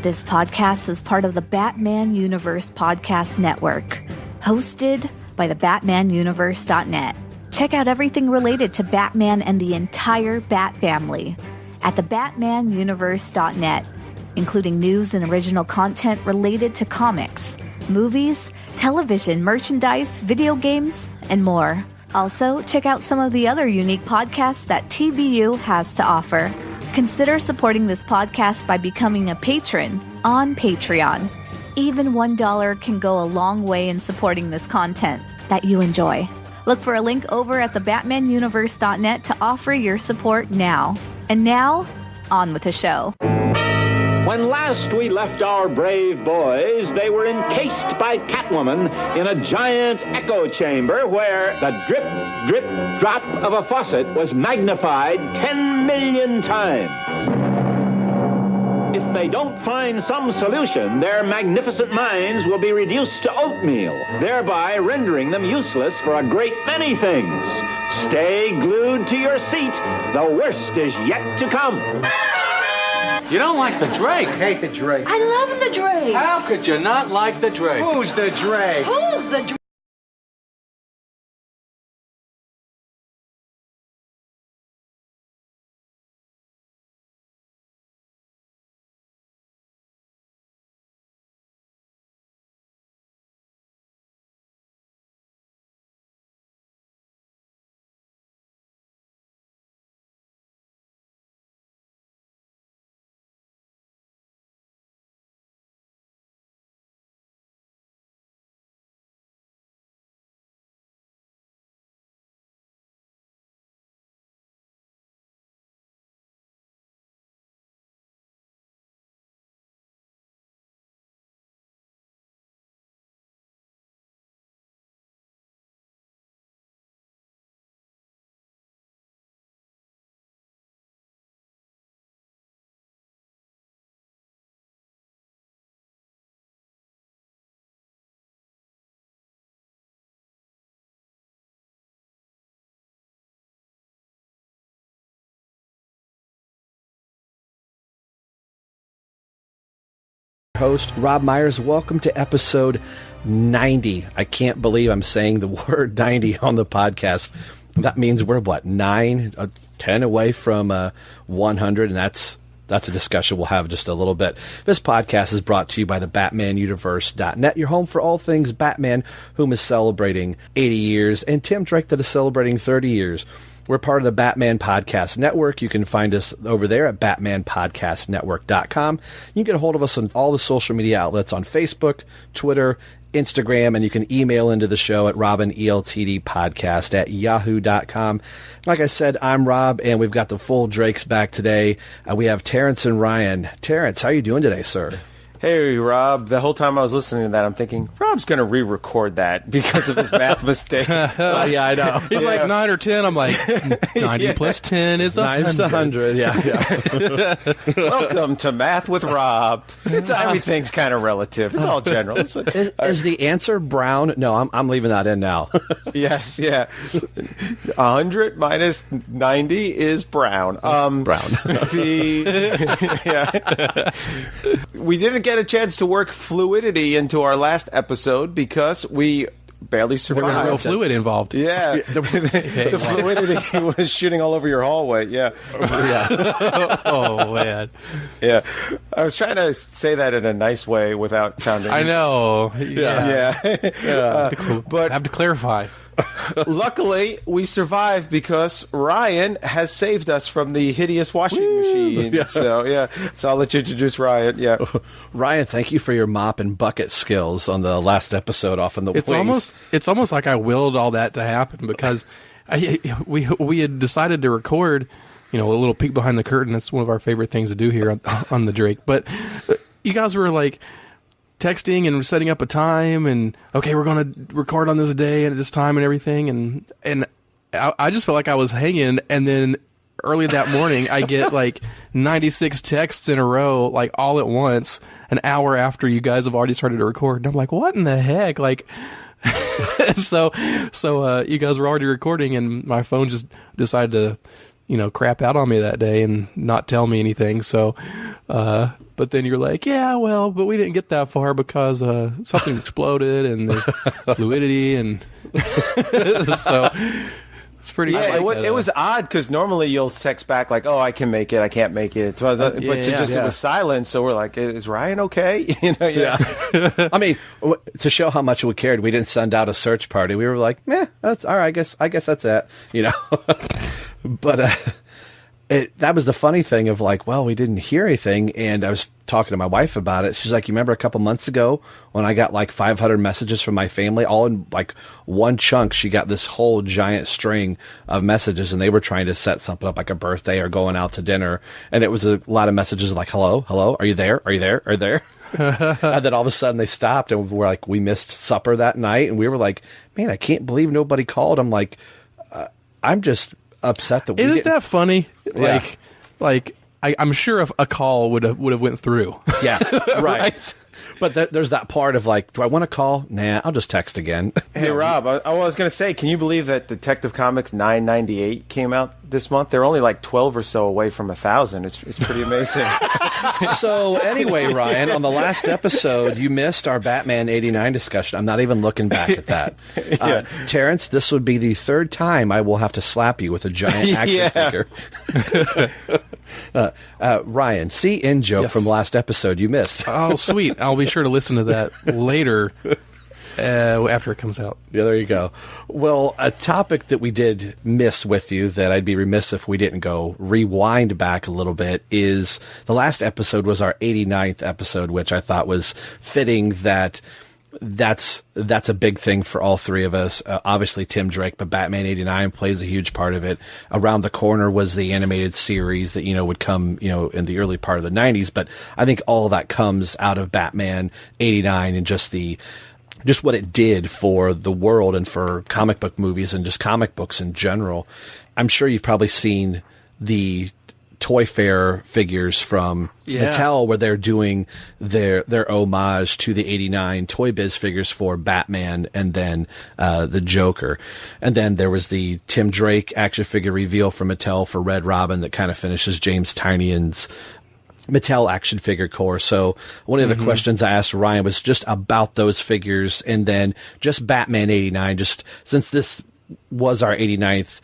This podcast is part of the Batman Universe Podcast Network, hosted by the BatmanUniverse.net. Check out everything related to Batman and the entire Bat family at the BatmanUniverse.net, including news and original content related to comics, movies, television, merchandise, video games, and more. Also, check out some of the other unique podcasts that TBU has to offer. Consider supporting this podcast by becoming a patron on Patreon. Even $1 can go a long way in supporting this content that you enjoy. Look for a link over at thebatmanuniverse.net to offer your support now. And now, on with the show. When last we left our brave boys, they were encased by Catwoman in a giant echo chamber where the drip, drip, drop of a faucet was magnified 10 million times. If they don't find some solution, their magnificent minds will be reduced to oatmeal, thereby rendering them useless for a great many things. Stay glued to your seat. The worst is yet to come. You don't like the Drake? I hate the Drake. I love the Drake. How could you not like the Drake? Who's the Drake? Who's the Drake? Host Rob Myers, welcome to episode 90. I can't believe I'm saying the word 90 on the podcast. That means we're 10 away from 100, and that's a discussion we'll have in just a little bit. This podcast is brought to you by the BatmanUniverse.net, your home for all things Batman, whom is celebrating 80 years, and Tim Drake that is celebrating 30 years. We're part of the Batman Podcast Network. You can find us over there at BatmanPodcastNetwork.com. You can get a hold of us on all the social media outlets on Facebook, Twitter, Instagram, and you can email into the show at robineltdpodcast@yahoo.com. Like I said, I'm Rob, and we've got the full Drakes back today. We have Terence and Ryan. Terence, how are you doing today, sir? Hey, Rob. The whole time I was listening to that, I'm thinking, Rob's going to re-record that because of his math mistake. Well, yeah, I know. He's like 9 or 10. I'm like, 90 plus 10 is 100. 100. Yeah. Welcome to Math with Rob. Everything's kind of relative. It's all general. Is the answer brown? No, I'm leaving that in now. Yes, yeah. 100 minus 90 is brown. Brown. We didn't get a chance to work fluidity into our last episode because we barely survived. There was real fluid involved. Yeah. The fluidity was shooting all over your hallway. Yeah. Oh, man. Yeah. I was trying to say that in a nice way without sounding... I know. Yeah. But I have to clarify. Luckily, we survived because Ryan has saved us from the hideous washing machine. Yeah. So I'll let you introduce Ryan. Yeah, Ryan, thank you for your mop and bucket skills on the last episode off in the wings. It's almost like I willed all that to happen because we had decided to record, a little peek behind the curtain. That's one of our favorite things to do here on the Drake. But you guys were like texting and setting up a time and okay, we're going to record on this day and at this time and everything, and I just felt like I was hanging, and then early that morning I get like 96 texts in a row, like all at once, an hour after you guys have already started to record, and I'm like, what in the heck? Like so you guys were already recording, and my phone just decided to crap out on me that day and not tell me anything. So, but then you're like, yeah, well, but we didn't get that far because something exploded and the fluidity, and so it's pretty. Yeah, it was odd because normally you'll text back like, "Oh, I can make it, I can't make it," but it was silent. So we're like, "Is Ryan okay?" Yeah. I mean, to show how much we cared, we didn't send out a search party. We were like, "Meh, that's all right. I guess that's it." But that was the funny thing of like, well, we didn't hear anything, and I was talking to my wife about it. She's like, "You remember a couple months ago when I got like 500 messages from my family, all in like one chunk?" She got this whole giant string of messages, and they were trying to set something up like a birthday or going out to dinner, and it was a lot of messages like, hello, are you there, are you there? And then all of a sudden they stopped, and we're like, we missed supper that night, and we were like, man, I can't believe nobody called. I'm like, I'm just upset that we Isn't that funny? Yeah. I'm sure if a call would have went through. Yeah, right. But there's that part of like, do I want to call? Nah, I'll just text again. Hey, Rob, I was going to say, can you believe that Detective Comics 998 came out this month? They're only like 12 or so away from 1,000. It's pretty amazing. So anyway, Ryan, on the last episode, you missed our Batman 89 discussion. I'm not even looking back at that. Yeah. Terrence, this would be the third time I will have to slap you with a giant action figure. Ryan, see in joke from last episode you missed. Oh, sweet. I'll be sure to listen to that later after it comes out. Yeah, there you go. Well, a topic that we did miss with you that I'd be remiss if we didn't go rewind back a little bit is the last episode was our 89th episode, which I thought was fitting that's a big thing for all three of us. Obviously Tim Drake, but Batman 89 plays a huge part of it. Around the corner was the animated series that, would come, in the early part of the 90s. But I think all of that comes out of Batman 89 and just what it did for the world and for comic book movies and just comic books in general. I'm sure you've probably seen the Toy Fair figures from Mattel where they're doing their homage to the 89 Toy Biz figures for Batman and then the Joker. And then there was the Tim Drake action figure reveal from Mattel for Red Robin that kind of finishes James Tynion's Mattel action figure core. So one of the questions I asked Ryan was just about those figures, and then just Batman 89, just since this was our 89th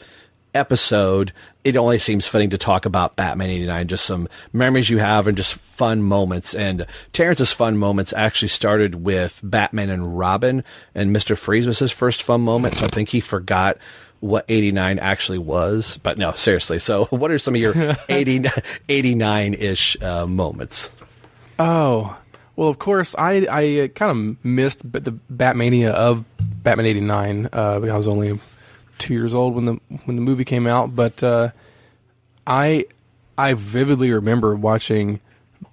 episode, it only seems fitting to talk about Batman 89, just some memories you have and just fun moments. And Terrence's fun moments actually started with Batman and Robin, and Mr. Freeze was his first fun moment, so I think he forgot what 89 actually was. But no, seriously. So what are some of your 89-ish moments? Oh, well, of course, I kind of missed the Batmania of Batman 89. I was only 2 years old when the movie came out, but I vividly remember watching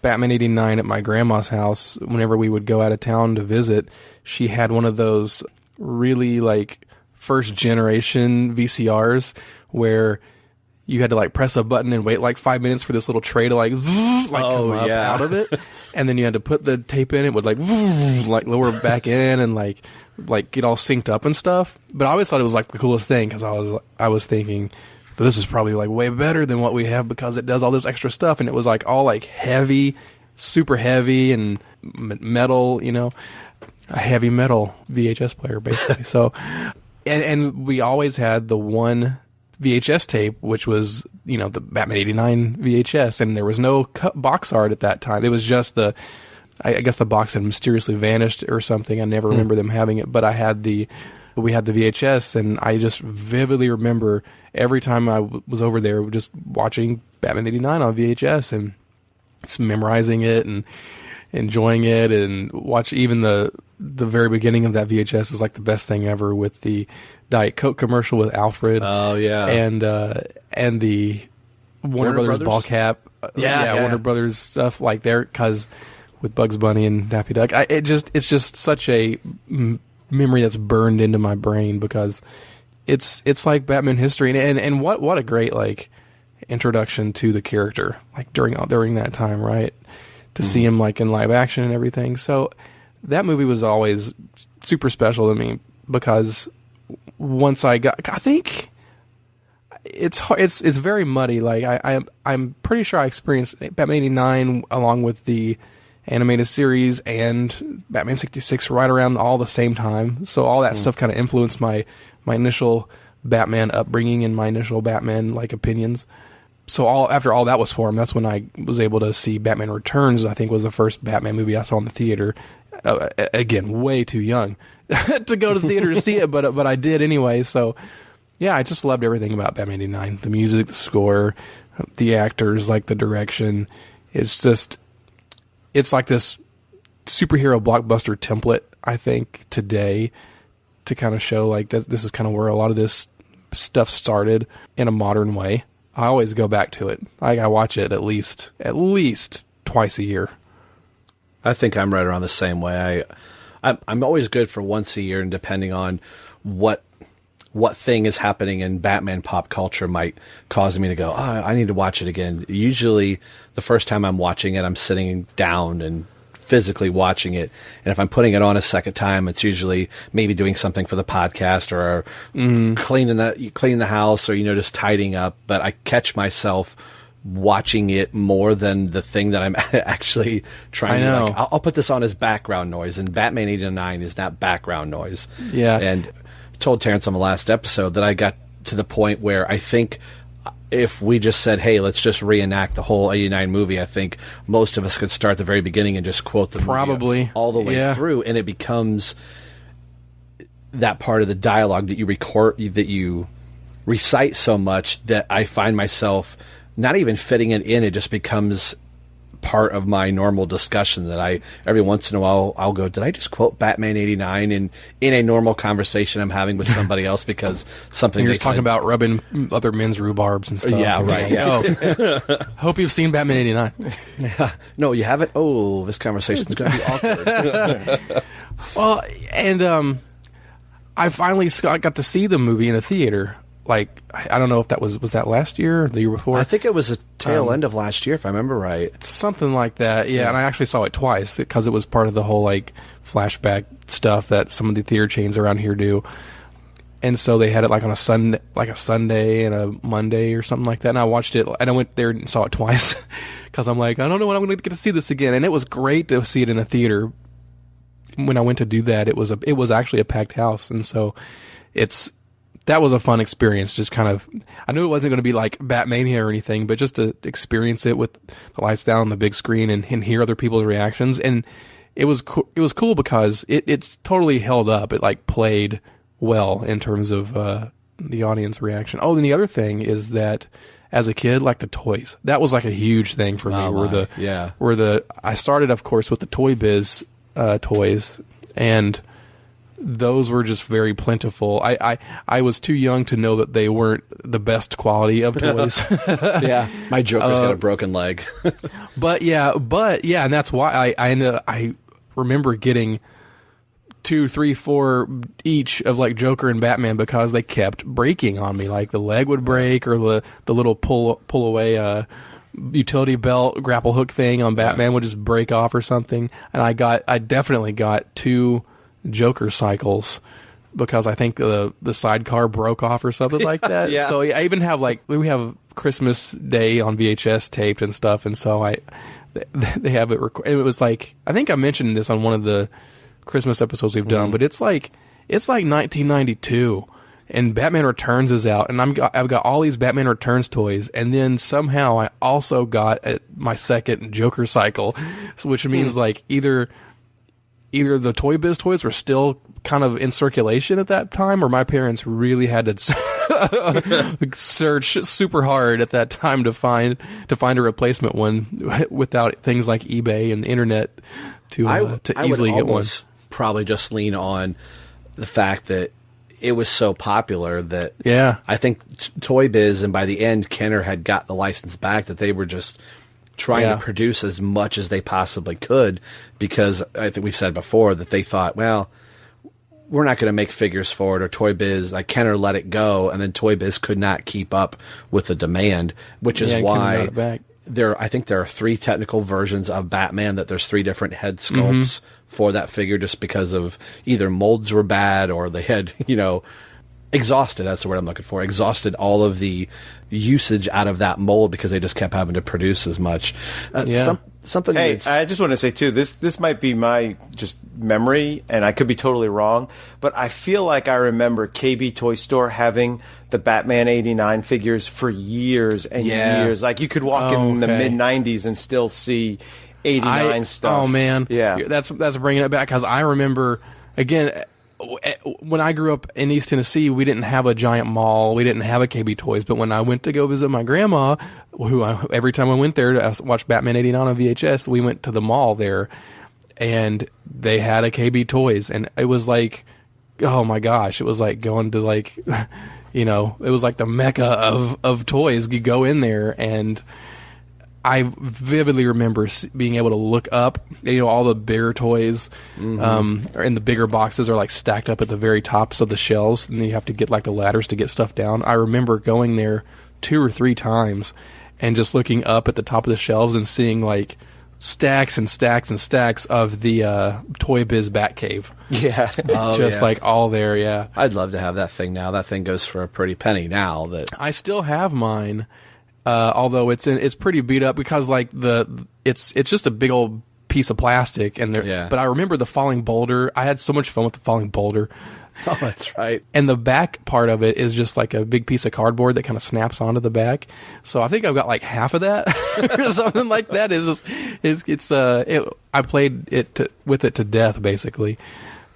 Batman 89 at my grandma's house whenever we would go out of town to visit. She had one of those really like first generation VCRs where you had to like press a button and wait like 5 minutes for this little tray to come up out of it, and then you had to put the tape in. It would like lower back in and like get all synced up and stuff. But I always thought it was like the coolest thing because I was thinking that this is probably like way better than what we have because it does all this extra stuff, and it was like all like heavy, super heavy and metal, a heavy metal VHS player basically. So. And we always had the one VHS tape, which was, the Batman 89 VHS, and there was no box art at that time. It was just I guess the box had mysteriously vanished or something. I never remember them having it, but we had the VHS, and I just vividly remember every time I was over there just watching Batman 89 on VHS and just memorizing it and enjoying it, and watch even the very beginning of that VHS is like the best thing ever with the Diet Coke commercial with Alfred. Oh yeah, and the Warner Brothers ball cap. Warner Brothers stuff like there because with Bugs Bunny and Daffy Duck. It's just such a memory that's burned into my brain because it's like Batman history, and what a great like introduction to the character like during that time, right? To see him like in live action and everything. So that movie was always super special to me because once I think it's very muddy. Like I'm pretty sure I experienced Batman 89 along with the animated series and Batman 66 right around all the same time. So all that stuff kind of influenced my initial Batman upbringing and my initial Batman like opinions. So after all that was formed, that's when I was able to see Batman Returns. I think was the first Batman movie I saw in the theater. Again, way too young to go to the theater to see it, but I did anyway. So yeah, I just loved everything about Batman 89. The music, the score, the actors, like the direction. It's like this superhero blockbuster template, I think, today to kind of show like that this is kind of where a lot of this stuff started in a modern way. I always go back to it. I watch it at least twice a year. I think I'm right around the same way. I'm always good for once a year, and depending on what thing is happening in Batman pop culture might cause me to go, I need to watch it again. Usually the first time I'm watching it, I'm sitting down and physically watching it. And if I'm putting it on a second time, it's usually maybe doing something for the podcast or cleaning the house or, just tidying up. But I catch myself watching it more than the thing that I'm actually trying to like. I'll put this on as background noise, and Batman 89 is not background noise. Yeah. And told Terence on the last episode that I got to the point where I think if we just said, hey, let's just reenact the whole 89 movie, I think most of us could start at the very beginning and just quote the movie all the way through, and it becomes that part of the dialogue that you recite so much that I find myself not even fitting it in. It just becomes part of my normal discussion that I, every once in a while, I'll go, did I just quote Batman 89 in a normal conversation I'm having with somebody else because something you're talking about rubbing other men's rhubarbs and stuff. Yeah, right. Yeah. Hope you've seen Batman 89. No, you haven't? Oh, this conversation's going to be awkward. Well, and I finally got to see the movie in the theater. Like, I don't know if that was that last year or the year before? I think it was a tail end of last year, if I remember right. Something like that, yeah. And I actually saw it twice because it was part of the whole, like, flashback stuff that some of the theater chains around here do. And so they had it, like, on a Sunday and a Monday or something like that. And I watched it, and I went there and saw it twice because I'm like, I don't know when I'm going to get to see this again. And it was great to see it in a theater. When I went to do that, it was actually a packed house. And so that was a fun experience. Just kind of, I knew it wasn't going to be like Batmania or anything, but just to experience it with the lights down on the big screen and hear other people's reactions. And it was cool because it's totally held up. It like played well in terms of the audience reaction. Oh, and the other thing is that as a kid, like the toys, that was like a huge thing for me. I started, of course, with the Toy Biz toys, and those were just very plentiful. I was too young to know that they weren't the best quality of toys. Yeah, my Joker's got a broken leg. but yeah, and that's why I remember getting 2, 3, 4 each of like Joker and Batman because they kept breaking on me. Like the leg would break, or the little pull away utility belt grapple hook thing on Batman would just break off or something. And I definitely got 2 Joker cycles because I think the sidecar broke off or something like that. Yeah. So I even have we have Christmas Day on VHS taped and stuff, and so they have it. It was like, I think I mentioned this on one of the Christmas episodes we've done, but it's like 1992, and Batman Returns is out, and I've got all these Batman Returns toys, and then somehow I also got my second Joker cycle, which means like either the Toy Biz toys were still kind of in circulation at that time, or my parents really had to search super hard at that time to find a replacement one without things like eBay and the internet to easily get one. Probably just lean on the fact that it was so popular that I think Toy Biz, and by the end Kenner had got the license back, that they were just trying to produce as much as they possibly could, because I think we've said before that they thought, well, we're not going to make figures for it, or Toy Biz, like Kenner let it go, and then Toy Biz could not keep up with the demand, which is why I think there are 3 technical versions of Batman, that there's 3 different head sculpts for that figure, just because of either molds were bad or they had, exhausted. That's the word I'm looking for. Exhausted all of the usage out of that mold because they just kept having to produce as much. Something. Hey, I just want to say too, this might be my just memory, and I could be totally wrong, but I feel like I remember KB Toy Store having the Batman '89 figures for years and years. Like you could walk in the mid '90s and still see '89 stuff. Oh man, yeah, that's bringing it back because I remember again. When I grew up in East Tennessee, we didn't have a giant mall. We didn't have a KB Toys. But when I went to go visit my grandma, every time I went there to watch Batman '89 on VHS, we went to the mall there, and they had a KB Toys, and it was like, oh my gosh, it was like going to like, it was like the mecca of toys. You go in there and I vividly remember being able to look up, all the bigger toys in the bigger boxes are like stacked up at the very tops of the shelves, and you have to get like the ladders to get stuff down. I remember going there 2 or 3 times and just looking up at the top of the shelves and seeing like stacks and stacks and stacks of the Toy Biz Batcave. Yeah. Like all there, yeah. I'd love to have that thing now. That thing goes for a pretty penny now. That I still have mine. Although it's pretty beat up because like it's just a big old piece of plastic but I remember the falling boulder. I had so much fun with the falling boulder. Oh, that's right. And the back part of it is just like a big piece of cardboard that kind of snaps onto the back. So I think I've got like half of that or something like that. I played with it to death basically.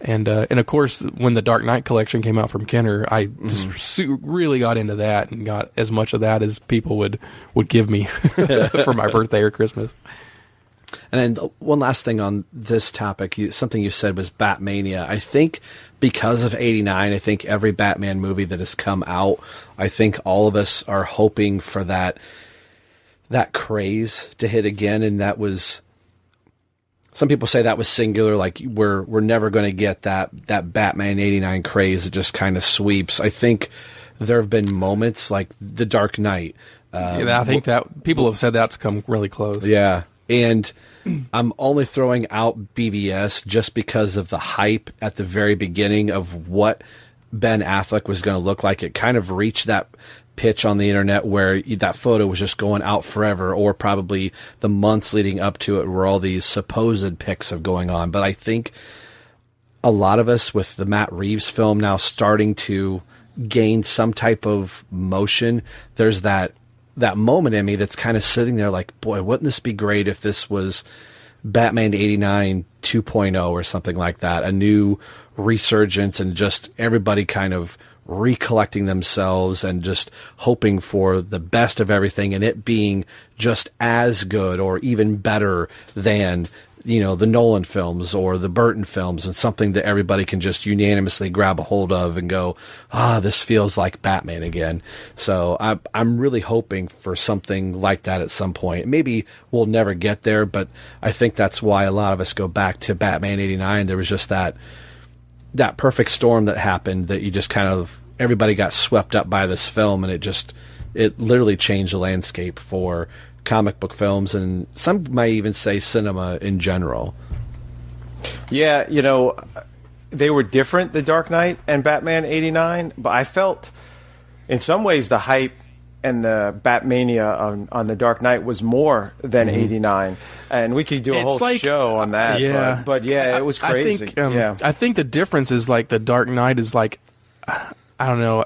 And of course, when the Dark Knight collection came out from Kenner, I just really got into that and got as much of that as people would give me for my birthday or Christmas. And then one last thing on this topic, something you said was Batmania. I think because of '89, I think every Batman movie that has come out, I think all of us are hoping for that craze to hit again, and that was. Some people say that was singular, like we're never going to get that Batman '89 craze that just kind of sweeps. I think there have been moments like The Dark Knight. I think that people have said that's come really close. Yeah, and I'm only throwing out BVS just because of the hype at the very beginning of what Ben Affleck was going to look like. It kind of reached that pitch on the internet where that photo was just going out forever, or probably the months leading up to it where all these supposed pics of going on. But I think a lot of us with the Matt Reeves film now starting to gain some type of motion, there's that moment in me that's kind of sitting there like, boy, wouldn't this be great if this was Batman '89 2.0 or something like that, a new resurgence, and just everybody kind of recollecting themselves and just hoping for the best of everything, and it being just as good or even better than the Nolan films or the Burton films, and something that everybody can just unanimously grab a hold of and go, this feels like Batman again. So I'm really hoping for something like that at some point. Maybe we'll never get there, but I think that's why a lot of us go back to Batman '89. There was just that perfect storm that happened that you just kind of, everybody got swept up by this film, and it literally changed the landscape for comic book films, and some might even say cinema in general. Yeah, they were different, The Dark Knight and Batman '89, but I felt in some ways the hype and the Batmania on The Dark Knight was more than '89, and we could do a whole show on that. Yeah, but it was crazy. I think the difference is like The Dark Knight is like, I don't know,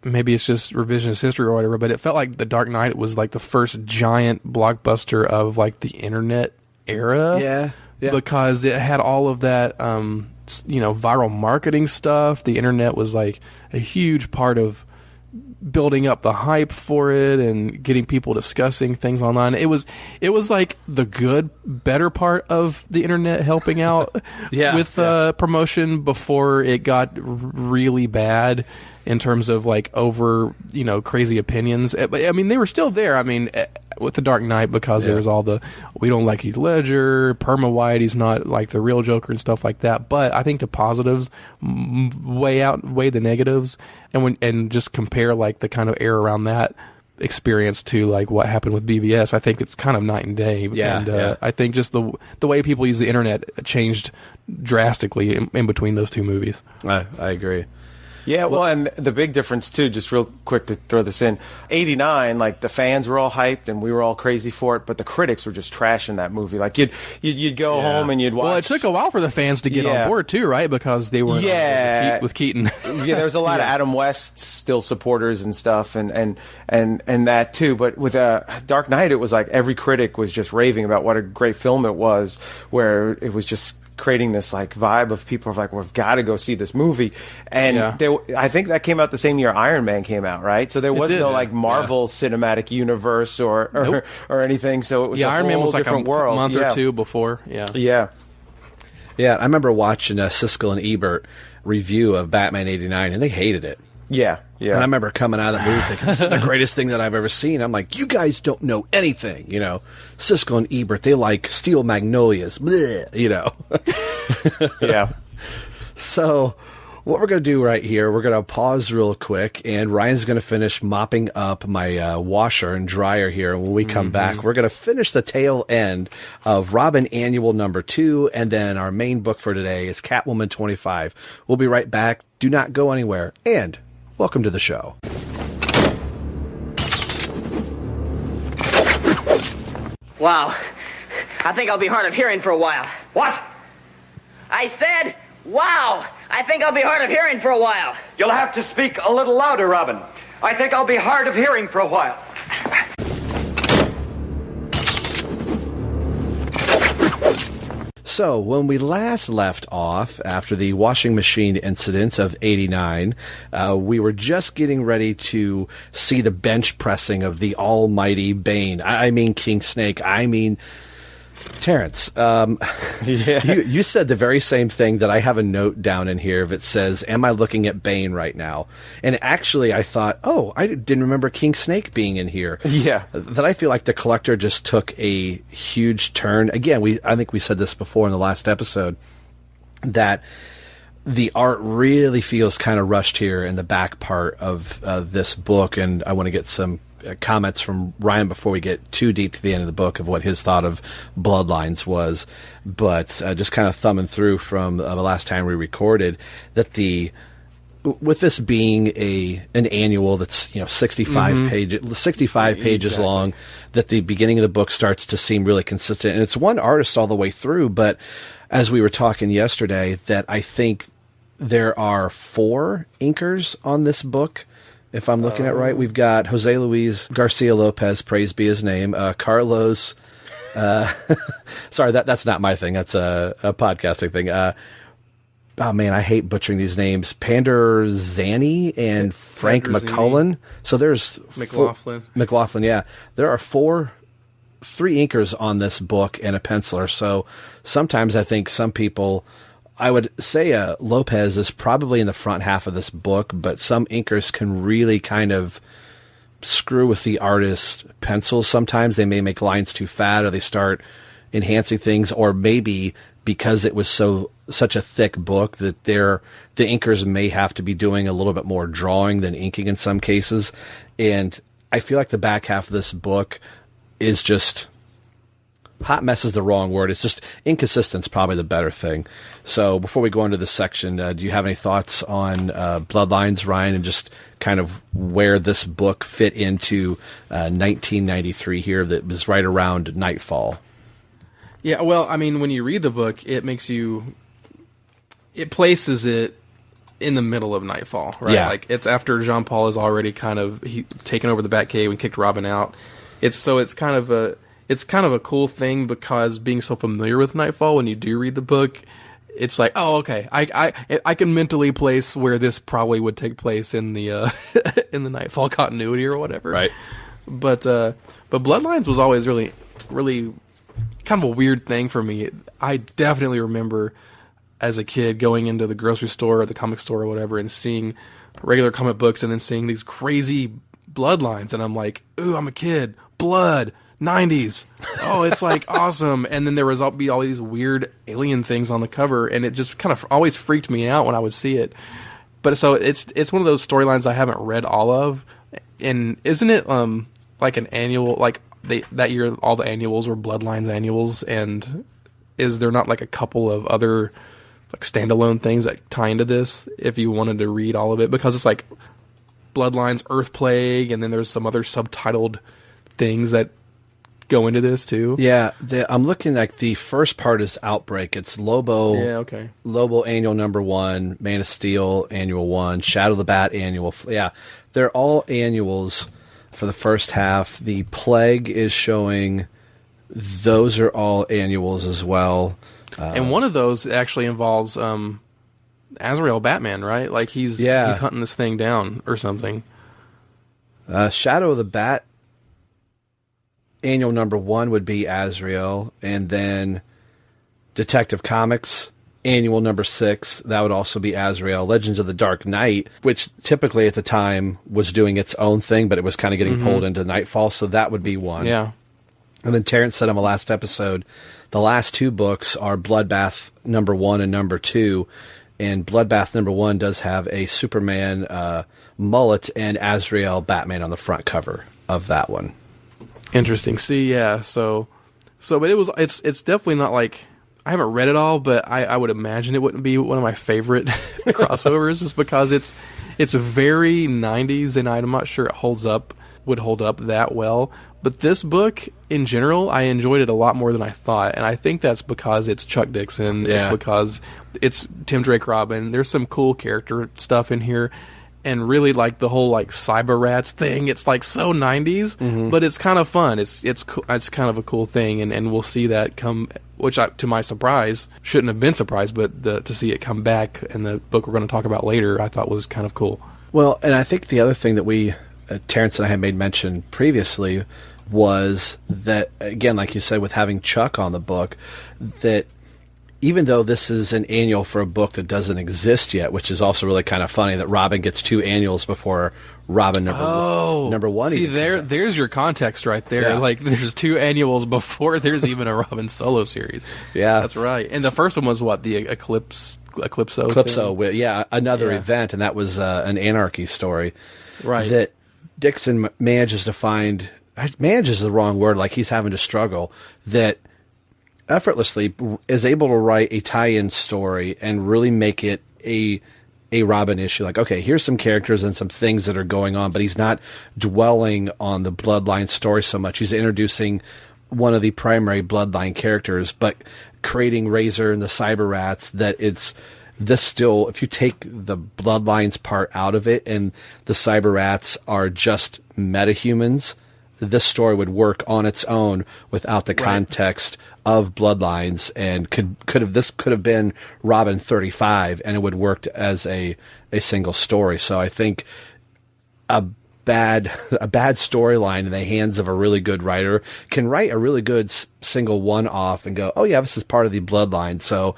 maybe it's just revisionist history or whatever, but it felt like The Dark Knight was like the first giant blockbuster of like the internet era. Yeah. Because it had all of that, viral marketing stuff. The internet was like a huge part of building up the hype for it and getting people discussing things online. It was like the better part of the internet helping out with promotion before it got really bad in terms of like over, crazy opinions. I mean, they were still there. I mean, with The Dark Knight, because there was all the, we don't like Heath Ledger, Perma White, he's not like the real Joker and stuff like that. But I think the positives outweigh the negatives, and just compare like the kind of era around that experience to like what happened with BVS. I think it's kind of night and day. I think just the way people use the internet changed drastically in between those two movies. I agree. Yeah, well, and the big difference, too, just real quick to throw this in, 89, like, the fans were all hyped and we were all crazy for it, but the critics were just trashing that movie. Like, you'd go home and you'd watch... Well, it took a while for the fans to get on board, too, right? Because they weren't with Keaton. Yeah, there was a lot of Adam West still supporters and stuff, and that, too. But with Dark Knight, it was like every critic was just raving about what a great film it was, where it was just creating this like vibe of people of like, we've got to go see this movie. And I think that came out the same year Iron Man came out, right? So there was no like Marvel cinematic universe or anything. So it was a Iron Man whole was like different a world. month or two before. Yeah. I remember watching a Siskel and Ebert review of Batman 89, and they hated it. Yeah. And I remember coming out of that movie thinking, this is the greatest thing that I've ever seen. I'm like, you guys don't know anything, you know. Siskel and Ebert, they like Steel Magnolias, bleh, you know. Yeah. So what we're going to do right here, we're going to pause real quick, and Ryan's going to finish mopping up my washer and dryer here. And when we come back, we're going to finish the tail end of Robin Annual number 2, and then our main book for today is Catwoman 25. We'll be right back. Do not go anywhere, and welcome to the show. Wow. I think I'll be hard of hearing for a while. What? I said, wow. I think I'll be hard of hearing for a while. You'll have to speak a little louder, Robin. I think I'll be hard of hearing for a while. So, when we last left off, after the washing machine incident of 89, we were just getting ready to see the bench pressing of the almighty Bane. I mean King Snake. I mean Terence. You said the very same thing that I have a note down in here that says, am I looking at Bane right now? And actually, I thought, I didn't remember King Snake being in here. Yeah. That I feel like the Collector just took a huge turn. Again, I think we said this before in the last episode, that the art really feels kind of rushed here in the back part of this book, and I want to get some comments from Ryan before we get too deep to the end of the book of what his thought of Bloodlines was. But just kind of thumbing through from the last time we recorded, that with this being an annual that's 65 pages long, that the beginning of the book starts to seem really consistent, and it's one artist all the way through. But as we were talking yesterday, that I think there are 4 inkers on this book. If I'm looking at right, we've got Jose Luis Garcia Lopez, praise be his name, Carlos. Sorry, that's not my thing. That's a podcasting thing. Oh man, I hate butchering these names. Panderzani and Frank McCullen. So there's McLaughlin. Yeah, there are 3 inkers on this book and a penciler. So sometimes I think some people, I would say Lopez is probably in the front half of this book, but some inkers can really kind of screw with the artist's pencils. Sometimes they may make lines too fat, or they start enhancing things, or maybe because it was such a thick book that the inkers may have to be doing a little bit more drawing than inking in some cases. And I feel like the back half of this book is just... hot mess is the wrong word. It's just inconsistent is probably the better thing. So before we go into this section, do you have any thoughts on Bloodlines, Ryan, and just kind of where this book fit into 1993 here that was right around Nightfall? Yeah, well, I mean, when you read the book, it places it in the middle of Nightfall, right? Yeah. Like, it's after Jean-Paul has already kind of taken over the Batcave and kicked Robin out. It's kind of a cool thing, because being so familiar with Nightfall, when you do read the book, it's like, oh, okay, I can mentally place where this probably would take place in the in the Nightfall continuity or whatever. Right. But Bloodlines was always really, really kind of a weird thing for me. I definitely remember as a kid going into the grocery store or the comic store or whatever and seeing regular comic books and then seeing these crazy Bloodlines, and I'm like, ooh, I'm a kid. Blood. 90s. Oh, it's like awesome. And then there was all these weird alien things on the cover, and it just kind of always freaked me out when I would see it. But so it's one of those storylines I haven't read all of. And isn't it like an annual, like that year all the annuals were Bloodlines annuals, and is there not like a couple of other like standalone things that tie into this if you wanted to read all of it, because it's like Bloodlines, Earth Plague, and then there's some other subtitled things that go into this too. Yeah, I'm looking like the first part is Outbreak. It's Lobo. Yeah, okay. Lobo Annual number 1, Man of Steel Annual 1, Shadow of the Bat Annual. Yeah, they're all annuals for the first half. The Plague is showing. Those are all annuals as well. And one of those actually involves Azrael Batman, right? Like he's hunting this thing down or something. Shadow of the Bat Annual number 1 would be Azrael, and then Detective Comics Annual number 6, that would also be Azrael. Legends of the Dark Knight, which typically at the time was doing its own thing, but it was kind of getting pulled into Nightfall, so that would be one. Yeah. And then Terence said on the last episode, the last 2 books are Bloodbath number 1 and number 2, and Bloodbath number 1 does have a Superman mullet and Azrael Batman on the front cover of that one. Interesting. See, yeah. So, but it's definitely not like, I haven't read it all, but I would imagine it wouldn't be one of my favorite crossovers, just because it's very 90s, and I'm not sure it would hold up that well. But this book, in general, I enjoyed it a lot more than I thought, and I think that's because it's Chuck Dixon. Yeah. It's because it's Tim Drake Robin. There's some cool character stuff in here, and really like the whole like Psyba-Rats thing. It's like so 90s, but it's kind of fun. It's kind of a cool thing, and we'll see that come, which to my surprise, shouldn't have been surprised, but to see it come back in the book we're going to talk about later, I thought was kind of cool. Well, and I think the other thing that we, Terence and I had made mention previously, was that, again, like you said, with having Chuck on the book, that even though this is an annual for a book that doesn't exist yet, which is also really kind of funny that Robin gets 2 annuals before Robin number 1. See, there's your context right there. Yeah. Like, there's 2 annuals before there's even a Robin solo series. Yeah. That's right. And the first one was what, the Eclipso Eclipso, another event, and that was an Anarchy story. Right. That Dixon manages is the wrong word, like he's having to struggle, that effortlessly is able to write a tie-in story and really make it a Robin issue. Like, okay, here's some characters and some things that are going on, but he's not dwelling on the Bloodline story so much. He's introducing one of the primary Bloodline characters, but creating Razor and the Psyba-Rats, that it's this still, if you take the Bloodlines part out of it and the Psyba-Rats are just metahumans, this story would work on its own without the context of Bloodlines, and could have been Robin 35, and it would worked as a single story. So I think a bad storyline in the hands of a really good writer can write a really good single one-off and go, oh yeah, this is part of the Bloodline. So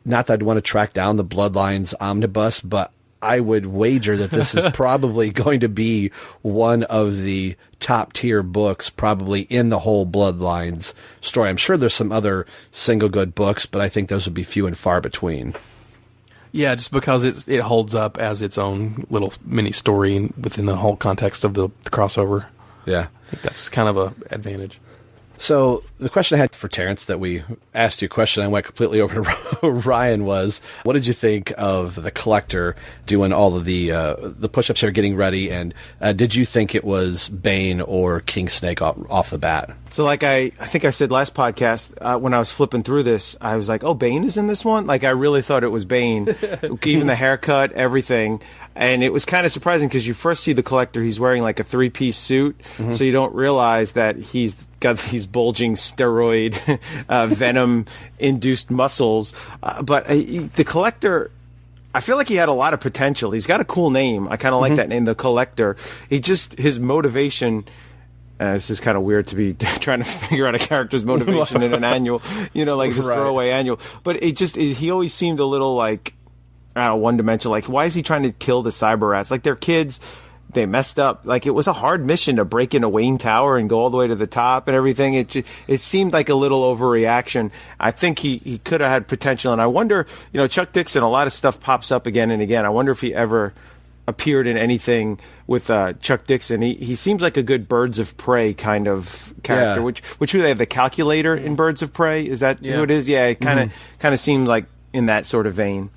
not that I'd want to track down the Bloodlines omnibus, but I would wager that this is probably going to be one of the top tier books probably in the whole Bloodlines story. I'm sure there's some other single good books, but I think those would be few and far between. Yeah, just because it holds up as its own little mini story within the whole context of the crossover. Yeah. I think that's kind of an advantage. So the question I had for Terence, that we asked you a question, I went completely over to Ryan, was, what did you think of the Collector doing all of the push-ups here, getting ready, and did you think it was Bane or King Snake off the bat? So like I think I said last podcast, when I was flipping through this, I was like, oh, Bane is in this one? Like, I really thought it was Bane. Even the haircut, everything. And it was kind of surprising because you first see the Collector, he's wearing like a 3-piece suit, so you don't realize that he's got these bulging steroid venom-induced muscles. But the Collector, I feel like he had a lot of potential. He's got a cool name. I kind of like that name, the Collector. His motivation... this is kind of weird to be trying to figure out a character's motivation in an annual, like this throwaway annual. But he always seemed a little like, I don't know, one-dimensional. Like, why is he trying to kill the Psyba-Rats? Like, they're kids. They messed up. Like, it was a hard mission to break into Wayne Tower and go all the way to the top and everything. It seemed like a little overreaction. I think he could have had potential. And I wonder, Chuck Dixon, a lot of stuff pops up again and again. I wonder if he ever appeared in anything with Chuck Dixon. He seems like a good Birds of Prey kind of character. Yeah. Which who they have, the calculator in Birds of Prey? Is that who it is? Yeah, it kind of seemed like in that sort of vein.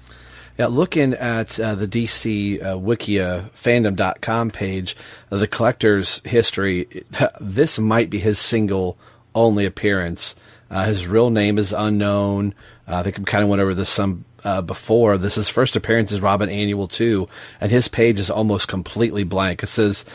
Yeah, looking at the DC Wikia fandom.com page, the Collector's history, this might be his single only appearance. His real name is unknown. I think I kind of went over this some before. This is first appearance as Robin Annual 2, and his page is almost completely blank. It says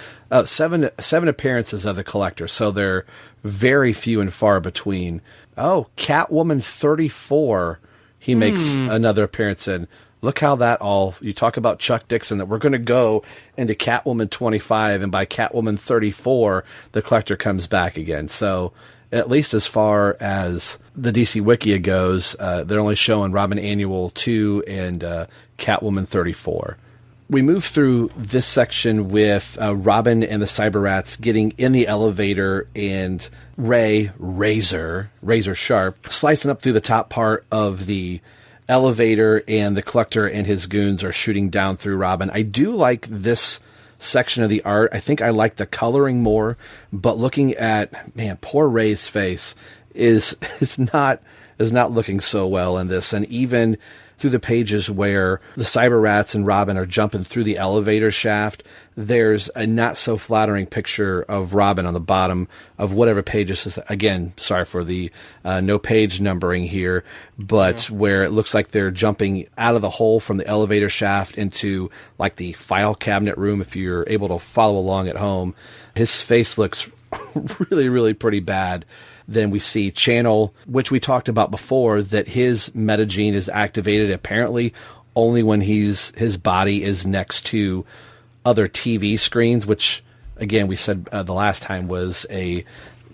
seven appearances of the Collector, so they're very few and far between. Oh, Catwoman 34, he makes another appearance in. Look how that all, you talk about Chuck Dixon, that we're going to go into Catwoman 25, and by Catwoman 34, the Collector comes back again. So, at least as far as the DC Wikia goes, they're only showing Robin Annual 2 and Catwoman 34. We move through this section with Robin and the Psyba-Rats getting in the elevator, and Razor Sharp, slicing up through the top part of the elevator, and the Collector and his goons are shooting down through Robin. I do like this section of the art. I think I like the coloring more, but looking at, man, poor Ray's face is not looking so well in this. And even through the pages where the Psyba-Rats and Robin are jumping through the elevator shaft, there's a not so flattering picture of Robin on the bottom of whatever page this is. Again, sorry for the no page numbering here, but where it looks like they're jumping out of the hole from the elevator shaft into like the file cabinet room. If you're able to follow along at home, his face looks really, really pretty bad. Then we see Channel, which we talked about before, that his metagene is activated apparently only when his body is next to other TV screens, which, again, we said the last time was a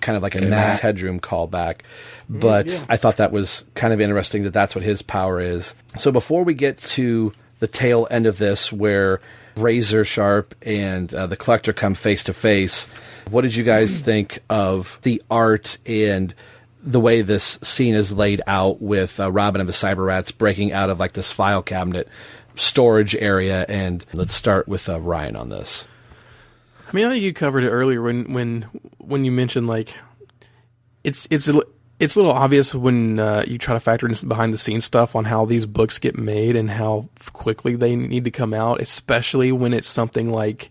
kind of like a Max Headroom callback. But I thought that was kind of interesting that that's what his power is. So before we get to the tail end of this, where Razor Sharp and the Collector come face to face, what did you guys think of the art and the way this scene is laid out with Robin and the Psyba-Rats breaking out of like this file cabinet storage area? And let's start with Ryan on this. I mean, I think you covered it earlier when you mentioned like it's a little obvious when you try to factor in behind the scenes stuff on how these books get made and how quickly they need to come out, especially when it's something like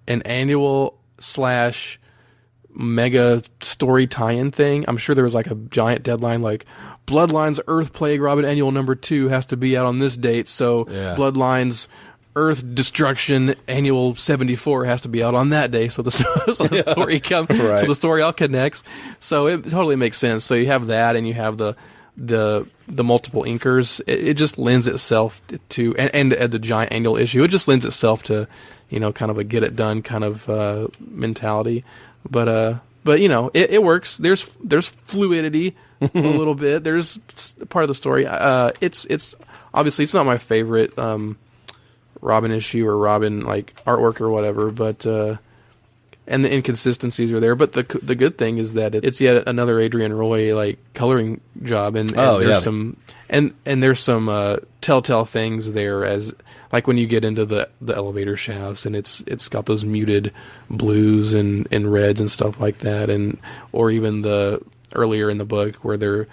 an annual / mega story tie-in thing. I'm sure there was like a giant deadline, like Bloodlines Earth Plague Robin Annual number 2 has to be out on this date, so Bloodlines Earth Destruction Annual 74 has to be out on that day, so the story comes, right. So the story all connects. So it totally makes sense. So you have that, and you have the multiple inkers. It just lends itself to, and the giant annual issue. It just lends itself to, kind of a get it done kind of mentality. But it works. There's fluidity a little bit. There's part of the story. It's obviously it's not my favorite Robin issue or Robin like artwork or whatever, but and the inconsistencies are there. But the good thing is that it's yet another Adrian Roy like coloring job, and there's some and there's some telltale things there, as like when you get into the elevator shafts, and it's got those muted blues and reds and stuff like that, and or even the earlier in the book where they're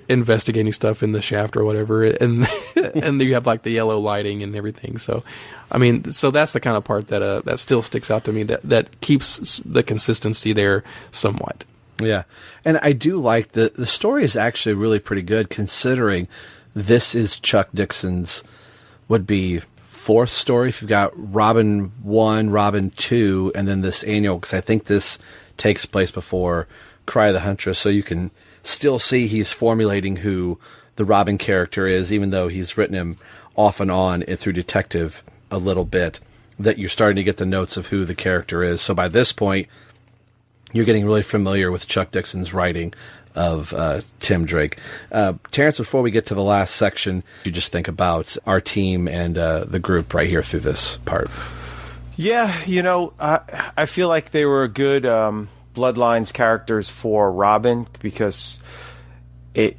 investigating stuff in the shaft or whatever, and and you have like the yellow lighting and everything. So, I mean, so that's the kind of part that still sticks out to me, that keeps the consistency there somewhat. Yeah, and I do like the story is actually really pretty good, considering this is Chuck Dixon's would be 4th story. If you've got Robin 1, Robin 2, and then this annual, because I think this takes place before Cry of the Huntress, so you can still see he's formulating who the Robin character is, even though he's written him off and on and through Detective a little bit, that you're starting to get the notes of who the character is. So by this point, you're getting really familiar with Chuck Dixon's writing of Tim Drake. Terence, before we get to the last section, you just think about our team and the group right here through this part. Yeah, I feel like they were good Bloodlines characters for Robin, because it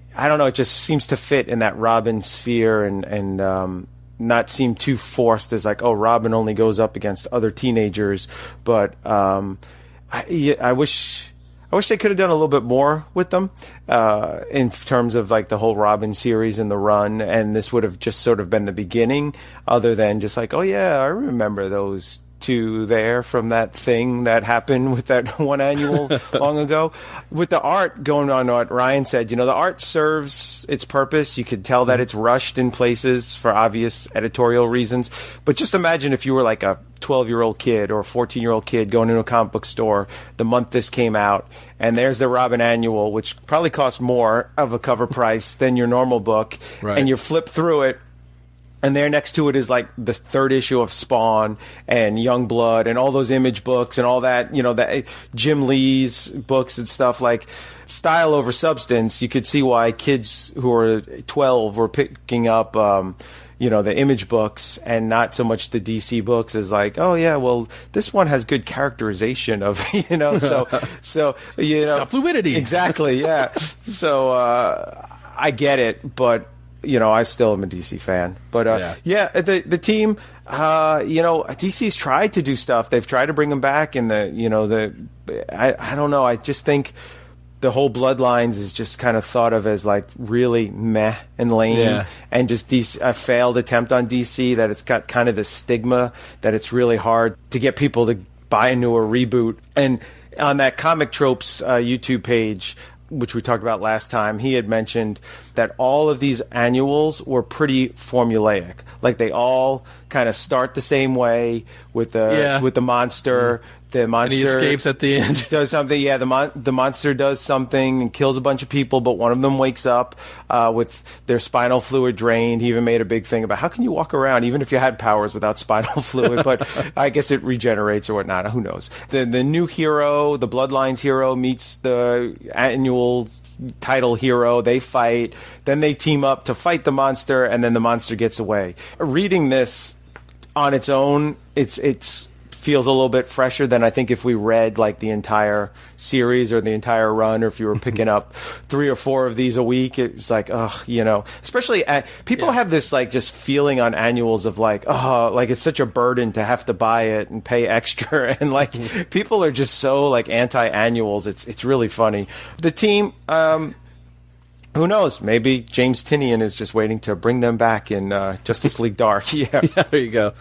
just seems to fit in that Robin sphere, and not seem too forced as like, oh, Robin only goes up against other teenagers. But I wish I wish they could have done a little bit more with them in terms of like the whole Robin series and the run, and this would have just sort of been the beginning, other than just like, oh yeah, I remember those two there from that thing that happened with that one annual long ago. With the art, going on what Ryan said, the art serves its purpose. You could tell that it's rushed in places for obvious editorial reasons. But just imagine if you were like a 12-year-old kid or a 14-year-old kid going into a comic book store the month this came out, and there's the Robin annual, which probably costs more of a cover price than your normal book, right. And you flip through it, and there next to it is like the third issue of Spawn and Youngblood and all those Image books and all that, that Jim Lee's books and stuff, like style over substance. You could see why kids who are 12 were picking up, the Image books and not so much the DC books, is like, oh yeah, well, this one has good characterization of, so got fluidity. Exactly. Yeah. So, I get it, but, I still am a DC fan. But, the team, DC's tried to do stuff. They've tried to bring them back, and I don't know. I just think the whole Bloodlines is just kind of thought of as like really meh and lame, and just a failed attempt on DC, that it's got kind of the stigma that it's really hard to get people to buy into a reboot. And on that Comic Tropes YouTube page, which we talked about last time, he had mentioned that all of these annuals were pretty formulaic. Like they all kind of start the same way with the monster. The monster, and he escapes at the end. Does something. Yeah, the monster does something and kills a bunch of people, but one of them wakes up with their spinal fluid drained. He even made a big thing about how can you walk around even if you had powers without spinal fluid, but I guess it regenerates or whatnot. Who knows? The new hero, the Bloodlines hero, meets the annual title hero. They fight. Then they team up to fight the monster, and then the monster gets away. Reading this on its own, it's feels a little bit fresher than I think if we read like the entire series or the entire run, or if you were picking up 3 or 4 of these a week. It's like, especially people have this like just feeling on annuals of like, like it's such a burden to have to buy it and pay extra, and like people are just so like anti-annuals. It's really funny. The team, who knows? Maybe James Tynion is just waiting to bring them back in Justice League Dark. Yeah, there you go.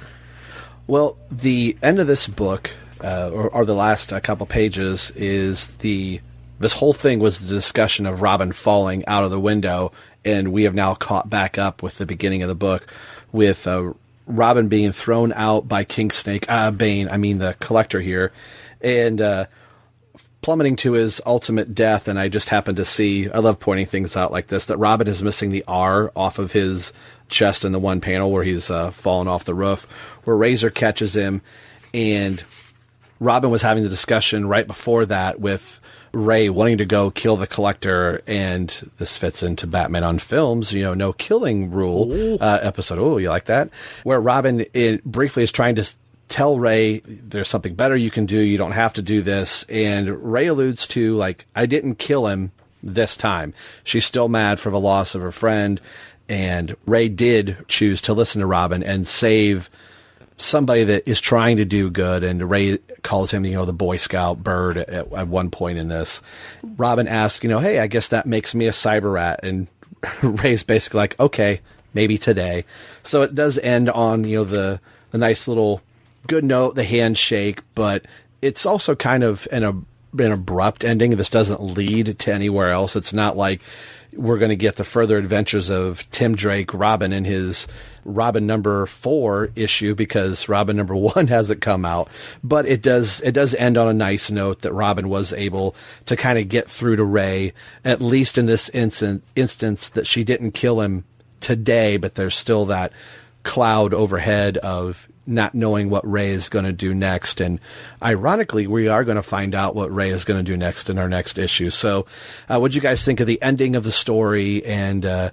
Well, the end of this book, or the last couple pages, is this whole thing was the discussion of Robin falling out of the window, and we have now caught back up with the beginning of the book with Robin being thrown out by Bane, the Collector here, and plummeting to his ultimate death. And I just happened to see, I love pointing things out like this, that Robin is missing the R off of his chest in the one panel where he's fallen off the roof, where Razor catches him, and Robin was having the discussion right before that with Ray wanting to go kill the Collector, and this fits into Batman on Films, no killing rule episode. Oh, you like that? Where Robin briefly is trying to tell Ray there's something better you can do. You don't have to do this. And Ray alludes to, like, I didn't kill him this time. She's still mad for the loss of her friend. And Ray did choose to listen to Robin and save somebody that is trying to do good. And Ray calls him, the Boy Scout bird at one point in this. Robin asks, hey, I guess that makes me a Psyba-Rat. And Ray's basically like, okay, maybe today. So it does end on, the nice little good note, the handshake, but it's also kind of an abrupt ending. This doesn't lead to anywhere else. It's not like we're going to get the further adventures of Tim Drake Robin in his Robin number 4 issue, because Robin number 1 hasn't come out. But it does end on a nice note that Robin was able to kind of get through to Ray, at least in this instance, that she didn't kill him today, but there's still that cloud overhead of not knowing what Ray is going to do next. And ironically, we are going to find out what Ray is going to do next in our next issue. So what'd you guys think of the ending of the story, and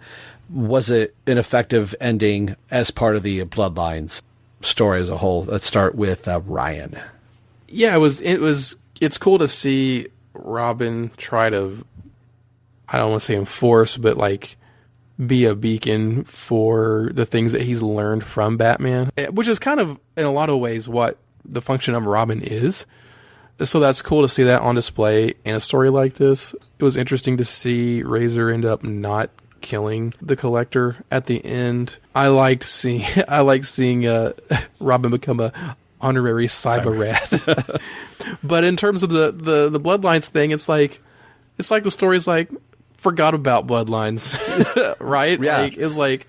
was it an effective ending as part of the Bloodlines story as a whole? Let's start with Ryan. Yeah, it's cool to see Robin try to, I don't want to say enforce, but like be a beacon for the things that he's learned from Batman, which is kind of, in a lot of ways, what the function of Robin is. So that's cool to see that on display in a story like this. It was interesting to see Razor end up not killing the Collector at the end. I liked seeing Robin become a honorary Psyba-Rat. But in terms of the Bloodlines thing, it's like the story's like forgot about Bloodlines, right? Yeah. Like, it's like,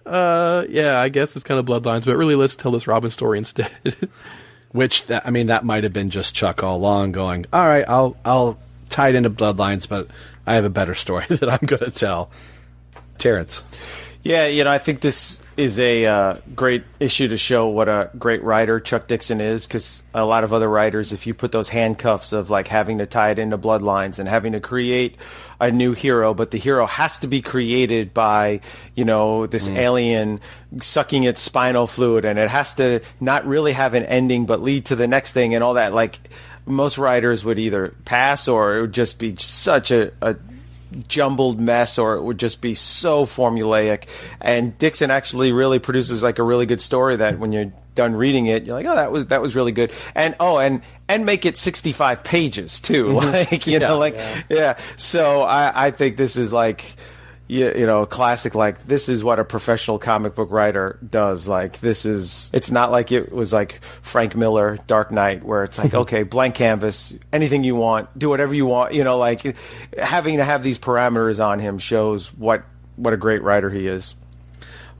yeah, I guess it's kind of Bloodlines, but really let's tell this Robin story instead. Which, that might have been just Chuck all along going, all right, I'll tie it into Bloodlines, but I have a better story that I'm going to tell. Terrence. Yeah, I think this is a great issue to show what a great writer Chuck Dixon is, because a lot of other writers, if you put those handcuffs of like having to tie it into Bloodlines and having to create a new hero, but the hero has to be created by, this alien sucking its spinal fluid, and it has to not really have an ending but lead to the next thing and all that, like most writers would either pass or it would just be such a jumbled mess, or it would just be so formulaic. And Dixon actually really produces like a really good story that when you're done reading it, you're like, oh, that was really good. And and make it 65 pages too. Like, yeah. So I think this is like, a classic. Like, this is what a professional comic book writer does. Like, it's not like it was like Frank Miller, Dark Knight, where it's like, okay, blank canvas, anything you want, do whatever you want. Like having to have these parameters on him shows what a great writer he is.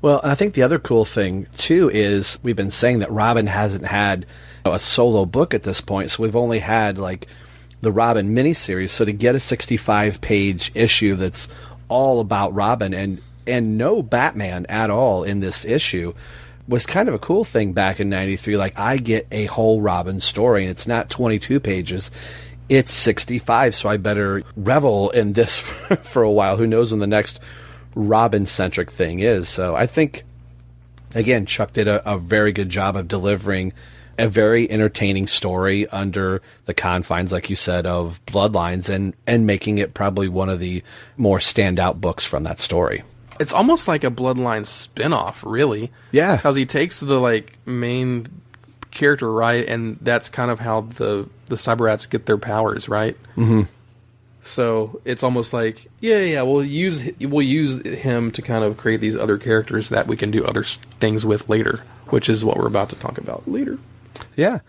Well, I think the other cool thing too is we've been saying that Robin hasn't had a solo book at this point, so we've only had like the Robin miniseries. So to get a 65-page issue that's all about Robin and no Batman at all in this issue was kind of a cool thing back in 93. Like, I get a whole Robin story, and it's not 22 pages, it's 65, so I better revel in this for a while. Who knows when the next Robin-centric thing is. So I think, again, Chuck did a very good job of delivering a very entertaining story under the confines, like you said, of Bloodlines, and making it probably one of the more standout books from that story. It's almost like a Bloodlines spin-off, really. Yeah. Because he takes the like main character, right, and that's kind of how the Psyba-Rats get their powers, right? Mm-hmm. So it's almost like, we'll use him to kind of create these other characters that we can do other things with later, which is what we're about to talk about later. Yeah.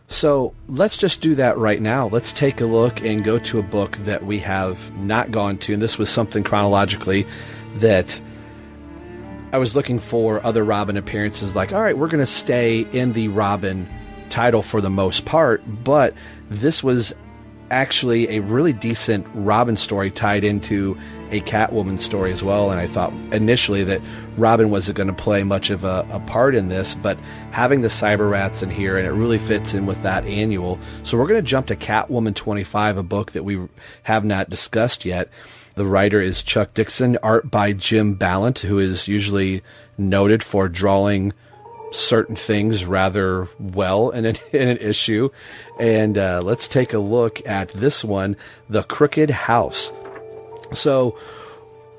So let's just do that right now. Let's take a look and go to a book that we have not gone to. And this was something chronologically that I was looking for other Robin appearances. Like, all right, we're going to stay in the Robin title for the most part. But this was actually a really decent Robin story tied into a Catwoman story as well. And I thought initially that Robin wasn't going to play much of a part in this, but having the Psyba-Rats in here, and it really fits in with that annual. So we're going to jump to Catwoman 25, a book that we have not discussed yet. The writer is Chuck Dixon, art by Jim Ballant, who is usually noted for drawing certain things rather well in an issue. And let's take a look at this one, The Crooked House. So,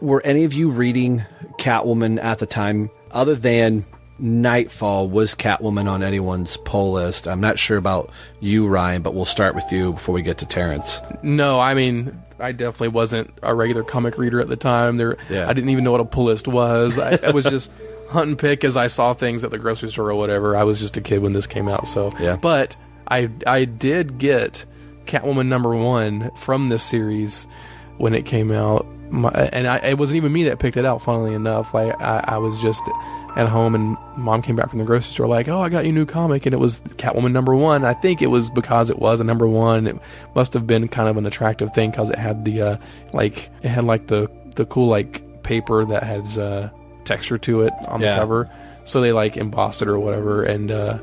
were any of you reading Catwoman at the time? Other than Nightfall, was Catwoman on anyone's pull list? I'm not sure about you, Ryan, but we'll start with you before we get to Terrence. No, I mean, I definitely wasn't a regular comic reader at the time. I didn't even know what a pull list was. I was just hunt and pick as I saw things at the grocery store or whatever. I was just a kid when this came out. So, yeah. But I did get Catwoman #1 from this series when it came out, it wasn't even me that picked it out, funnily enough. Like, I was just at home, and Mom came back from the grocery store like, oh, I got you a new comic, and it was Catwoman #1. I think it was because it was a #1. It must have been kind of an attractive thing because it had the the cool like paper that has texture to it on the cover. So they like embossed it or whatever, and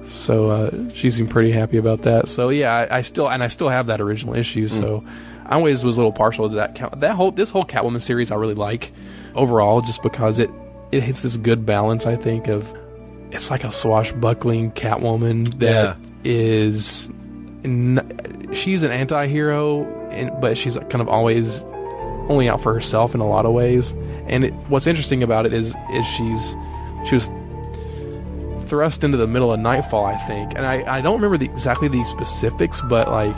so she seemed pretty happy about that. So yeah, I still have that original issue. So I always was a little partial to this whole Catwoman series. I really like overall, just because it hits this good balance. I think of it's like a swashbuckling Catwoman that is she's an anti-hero, but she's kind of always only out for herself in a lot of ways. And what's interesting about it is she was thrust into the middle of Nightfall, I think. And I don't remember exactly the specifics, but like,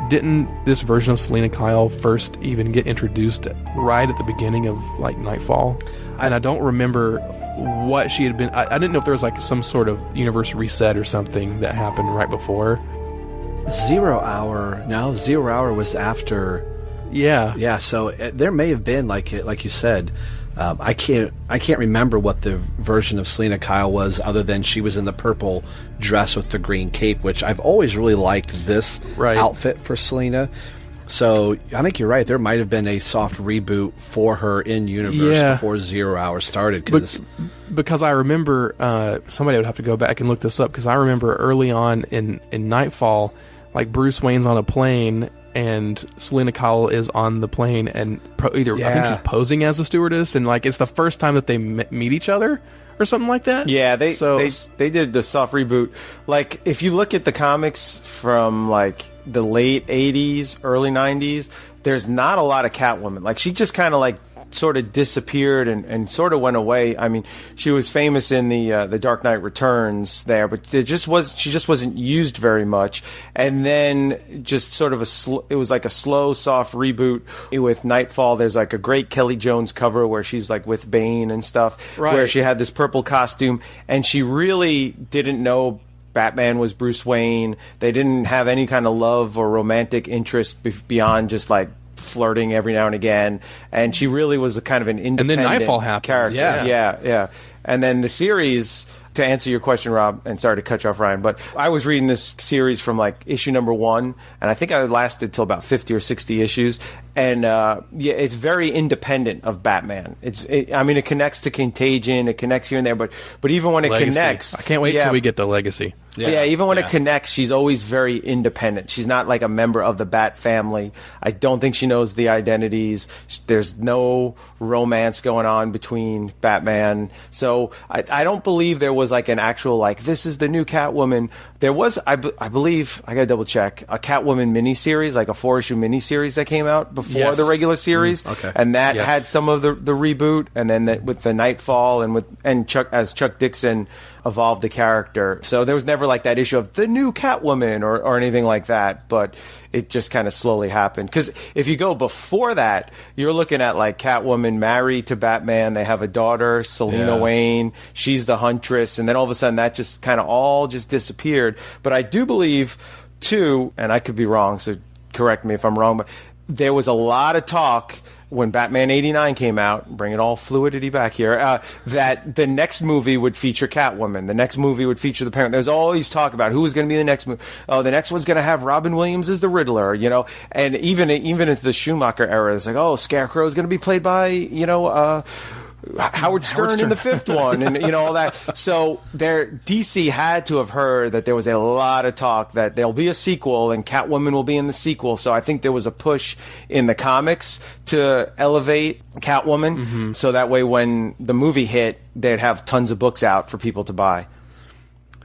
didn't this version of Selena Kyle first even get introduced right at the beginning of like Nightfall? And I don't remember what she had been. I didn't know if there was like some sort of universe reset or something that happened right before. 0 Hour. No, 0 Hour was after. Yeah. So there may have been like you said. I can't remember what the version of Selena Kyle was, other than she was in the purple dress with the green cape, which I've always really liked this outfit for Selena. So I think you're right. There might have been a soft reboot for her in universe before 0 Hour started. Because I remember somebody would have to go back and look this up, because I remember early on in Nightfall, like Bruce Wayne's on a plane and Selena Kyle is on the plane, and I think she's posing as a stewardess, and like it's the first time that they meet each other or something like that. Yeah, they did the soft reboot. Like if you look at the comics from like the late 80s, early 90s, there's not a lot of Catwoman. Like she just kind of like sort of disappeared and sort of went away. I mean, she was famous in the Dark Knight Returns there, but she just wasn't used very much. And then just sort of it was like a slow, soft reboot with Nightfall. There's like a great Kelly Jones cover where she's like with Bane and stuff, where she had this purple costume, and she really didn't know Batman was Bruce Wayne. They didn't have any kind of love or romantic interest beyond just like flirting every now and again, and she really was a kind of an independent and then Nightfall happens. Character. Yeah. And then the series, to answer your question, Rob, and sorry to cut you off, Ryan, but I was reading this series from like issue number 1, and I think I lasted till about 50 or 60 issues. And it's very independent of Batman. It connects to Contagion, it connects here and there, but even when it connects, I can't wait till we get to Legacy. Even when it connects, she's always very independent. She's not like a member of the Bat family. I don't think she knows the identities. There's no romance going on between Batman. So I don't believe there was like an actual like, this is the new Catwoman. There was, I believe, I gotta double check, a Catwoman miniseries, like a 4-issue miniseries that came out before the regular series. And that had some of the reboot, and then with the Nightfall and Chuck Dixon evolved the character. So there was never like that issue of the new Catwoman or anything like that, but it just kind of slowly happened. Because if you go before that, you're looking at like Catwoman married to Batman. They have a daughter, Selena Wayne. She's the Huntress. And then all of a sudden that just kind of all just disappeared. But I do believe, too, and I could be wrong, so correct me if I'm wrong, but there was a lot of talk when Batman 89 came out, bring it all fluidity back here, that the next movie would feature Catwoman. The next movie would feature the parent. There's always talk about who was going to be the next movie. Oh, the next one's going to have Robin Williams as the Riddler, you know. And even into the Schumacher era, it's like, oh, Scarecrow is going to be played by, Howard Stern in the fifth one, and all that. So DC had to have heard that there was a lot of talk that there'll be a sequel and Catwoman will be in the sequel. So I think there was a push in the comics to elevate Catwoman, so that way when the movie hit, they'd have tons of books out for people to buy.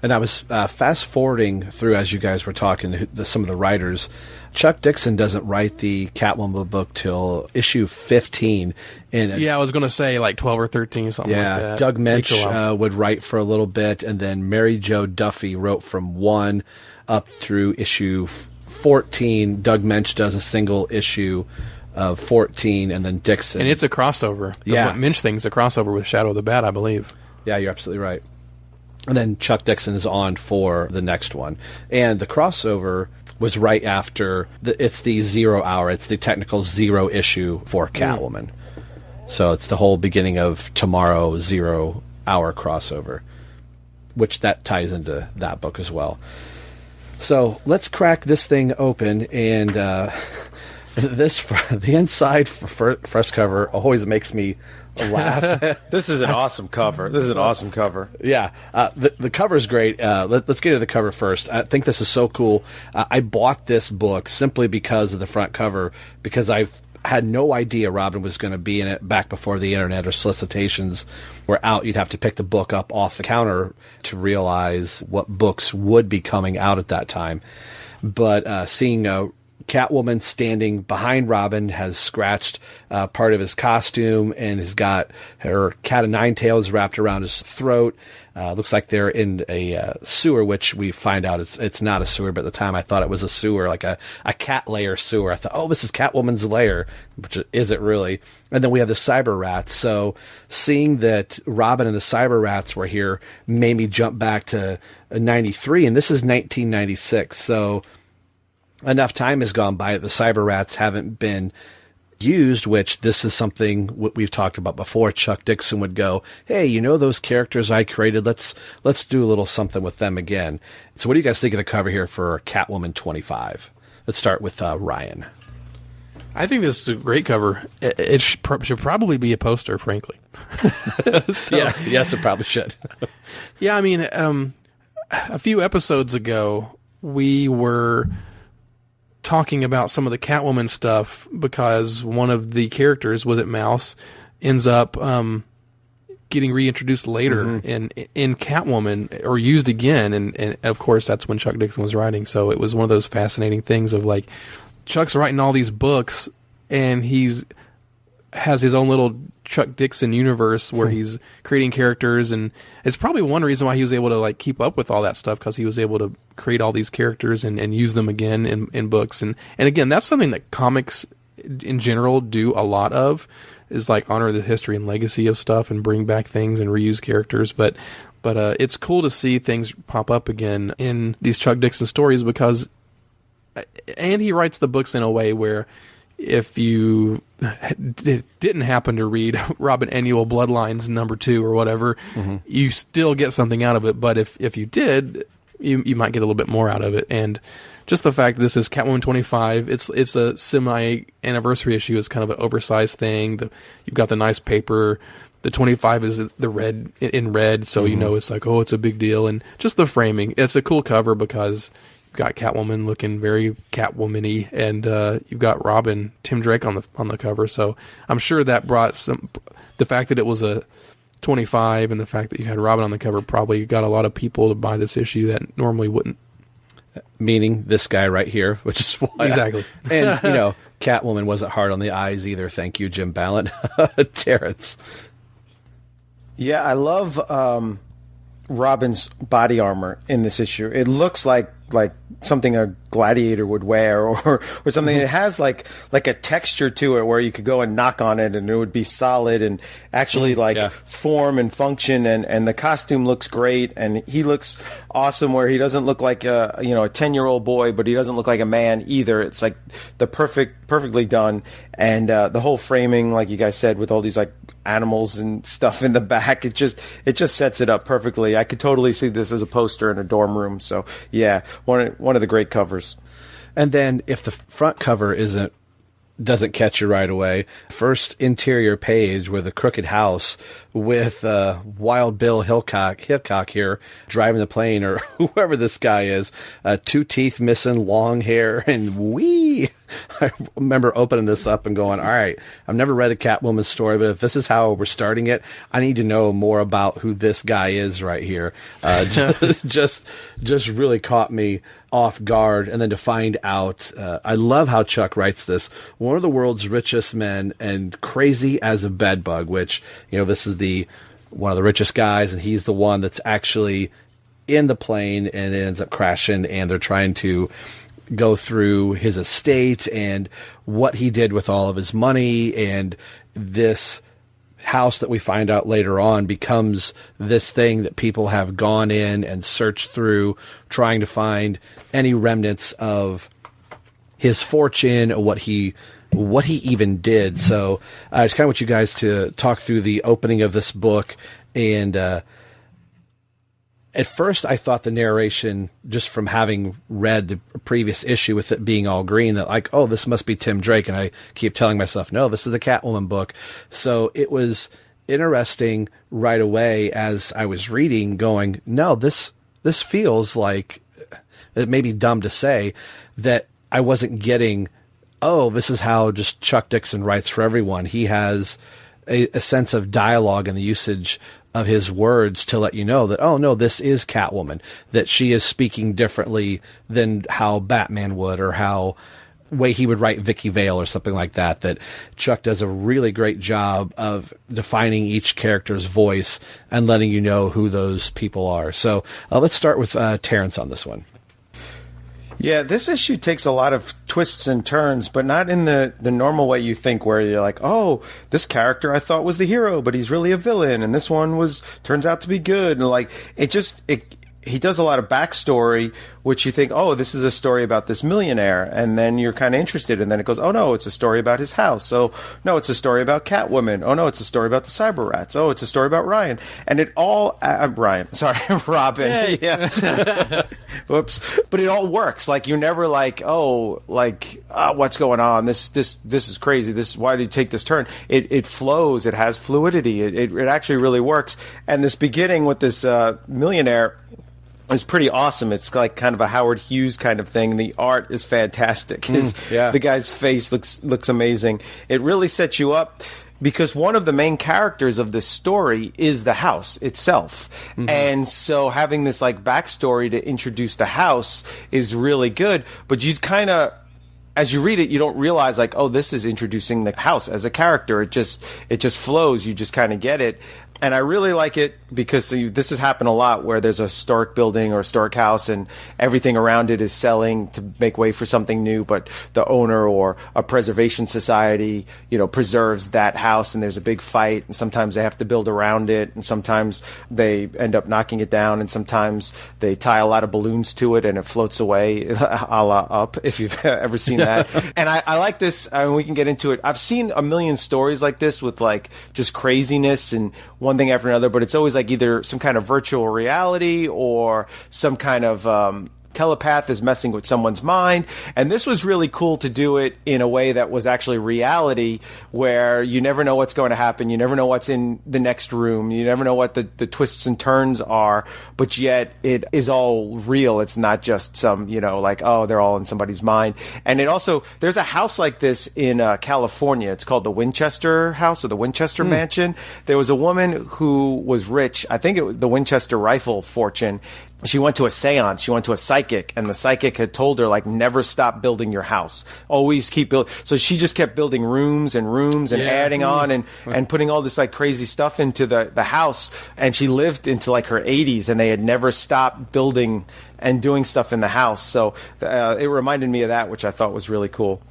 And I was fast forwarding through as you guys were talking to some of the writers. Chuck Dixon doesn't write the Catwoman book till issue 15. I was going to say like 12 or 13, something like that. Doug Mensch would write for a little bit, and then Mary Jo Duffy wrote from 1 up through issue 14. Doug Mensch does a single issue of 14, and then Dixon. And it's a crossover. The Mensch thing's a crossover with Shadow of the Bat, I believe. Yeah, you're absolutely right. And then Chuck Dixon is on for the next one. And the crossover was right after, it's the 0 Hour. It's the technical 0 issue for Catwoman. So it's the whole beginning of tomorrow 0 Hour crossover, which that ties into that book as well. So let's crack this thing open, and the inside first cover always makes me laugh. This is an awesome cover. Yeah, the cover's great. Let's get to the cover first. I think this is so cool. I bought this book simply because of the front cover, because I've had no idea Robin was going to be in it back before the internet or solicitations were out. You'd have to pick the book up off the counter to realize what books would be coming out at that time. But seeing Catwoman standing behind Robin has scratched part of his costume and has got her cat o' nine tails wrapped around his throat. Looks like they're in a sewer, which we find out it's not a sewer, but at the time I thought it was a sewer, like a cat lair sewer. I thought, oh, this is Catwoman's lair, which isn't really. And then we have the Psyba-Rats. So seeing that Robin and the Psyba-Rats were here made me jump back to 93, and this is 1996. So enough time has gone by that the Psyba-Rats haven't been used, which this is something we've talked about before. Chuck Dixon would go, hey, you know those characters I created? Let's do a little something with them again. So what do you guys think of the cover here for Catwoman 25? Let's start with Ryan. I think this is a great cover. It should probably be a poster, frankly. Yes, it probably should. Yeah, I mean, a few episodes ago, we were talking about some of the Catwoman stuff because one of the characters, was it Mouse, ends up getting reintroduced later in Catwoman, or used again, and of course that's when Chuck Dixon was writing. So it was one of those fascinating things of like, Chuck's writing all these books and has his own little Chuck Dixon universe where he's creating characters, and it's probably one reason why he was able to like keep up with all that stuff, because he was able to create all these characters and use them again in books. And again, that's something that comics in general do a lot of, is like honor the history and legacy of stuff and bring back things and reuse characters. But it's cool to see things pop up again in these Chuck Dixon stories, because and he writes the books in a way where if you didn't happen to read Robin Annual Bloodlines #2 or whatever, you still get something out of it. But if you did, you might get a little bit more out of it. And just the fact that this is Catwoman 25, it's a semi-anniversary issue. It's kind of an oversized thing. You've got the nice paper. The 25 is the red in red, so you know it's like, oh, it's a big deal. And just the framing. It's a cool cover because you've got Catwoman looking very Catwoman-y, and you've got Robin, Tim Drake on the cover. So I'm sure that brought the fact that it was a 25 and the fact that you had Robin on the cover probably got a lot of people to buy this issue that normally wouldn't. Meaning this guy right here, which is why. Exactly. And, Catwoman wasn't hard on the eyes either. Thank you, Jim Ballant. Terence. Yeah, I love Robin's body armor in this issue. It looks like something a gladiator would wear, or something. It has like a texture to it where you could go and knock on it and it would be solid and actually form and function. And the costume looks great, and he looks awesome where he doesn't look like a 10-year-old boy, but he doesn't look like a man either. It's like the perfectly done. And the whole framing, like you guys said, with all these like animals and stuff in the back, it just sets it up perfectly. I could totally see this as a poster in a dorm room. So yeah, one of the great covers. And then if the front cover doesn't catch you right away, first interior page with a crooked house with Wild Bill Hickok here driving the plane, or whoever this guy is, 2 teeth missing, long hair, and wee. I remember opening this up and going, all right, I've never read a Catwoman story, but if this is how we're starting it, I need to know more about who this guy is right here. Just really caught me off guard. And then to find out, I love how Chuck writes this, one of the world's richest men and crazy as a bedbug, which, this is one of the richest guys, and he's the one that's actually in the plane, and it ends up crashing, and they're trying to go through his estate and what he did with all of his money, and this house that we find out later on becomes this thing that people have gone in and searched through, trying to find any remnants of his fortune or what he even did. So I just kind of want you guys to talk through the opening of this book. And at first I thought the narration, just from having read the previous issue with it being all green, that like, oh, this must be Tim Drake. And I keep telling myself, no, this is the Catwoman book. So it was interesting right away as I was reading, going, no, this feels like, it may be dumb to say, that I wasn't getting, oh, this is how just Chuck Dixon writes for everyone. He has a sense of dialogue and the usage of his words to let you know that, oh no, this is Catwoman, that she is speaking differently than how Batman would, or how way he would write Vicky Vale or something like that, that Chuck does a really great job of defining each character's voice and letting you know who those people are. So let's start with Terence on this one. Yeah, this issue takes a lot of twists and turns, but not in the normal way you think, where you're like, oh, this character I thought was the hero, but he's really a villain, and this one turns out to be good. And like, he does a lot of backstory, which you think, oh, this is a story about this millionaire, and then you're kind of interested, and then it goes, oh no, it's a story about his house. Oh no, it's a story about Catwoman. Oh no, it's a story about the Psyba-Rats. Oh, it's a story about Ryan. And it all Robin. Hey. Yeah. Whoops. But it all works. Like, you're never like, what's going on? This is crazy. Why did you take this turn? It flows. It has fluidity. It actually really works. And this beginning with this millionaire is pretty awesome. It's like kind of a Howard Hughes kind of thing. The art is fantastic. The guy's face looks amazing. It really sets you up, because one of the main characters of this story is the house itself. Mm-hmm. And so having this like backstory to introduce the house is really good, but you kind of, as you read it, you don't realize like, oh, this is introducing the house as a character. It just flows. You just kind of get it. And I really like it because this has happened a lot, where there's a historic building or historic house and everything around it is selling to make way for something new, but the owner or a preservation society, preserves that house, and there's a big fight, and sometimes they have to build around it, and sometimes they end up knocking it down, and sometimes they tie a lot of balloons to it and it floats away, a la Up, if you've ever seen that. And I like this. I mean, we can get into it. I've seen a million stories like this with like just craziness and one thing after another, but it's always like either some kind of virtual reality or some kind of telepath is messing with someone's mind. And this was really cool to do it in a way that was actually reality, where you never know what's going to happen. You never know what's in the next room. You never know what the twists and turns are, but yet it is all real. It's not just some, like, oh, they're all in somebody's mind. And it also, there's a house like this in California. It's called the Winchester House, or the Winchester Mansion. There was a woman who was rich. I think it was the Winchester rifle fortune. She went to a seance. She went to a psychic, and the psychic had told her, like, never stop building your house. Always keep building. So she just kept building rooms and adding on and putting all this like crazy stuff into the house. And she lived into like her 80s, and they had never stopped building and doing stuff in the house. So it reminded me of that, which I thought was really cool.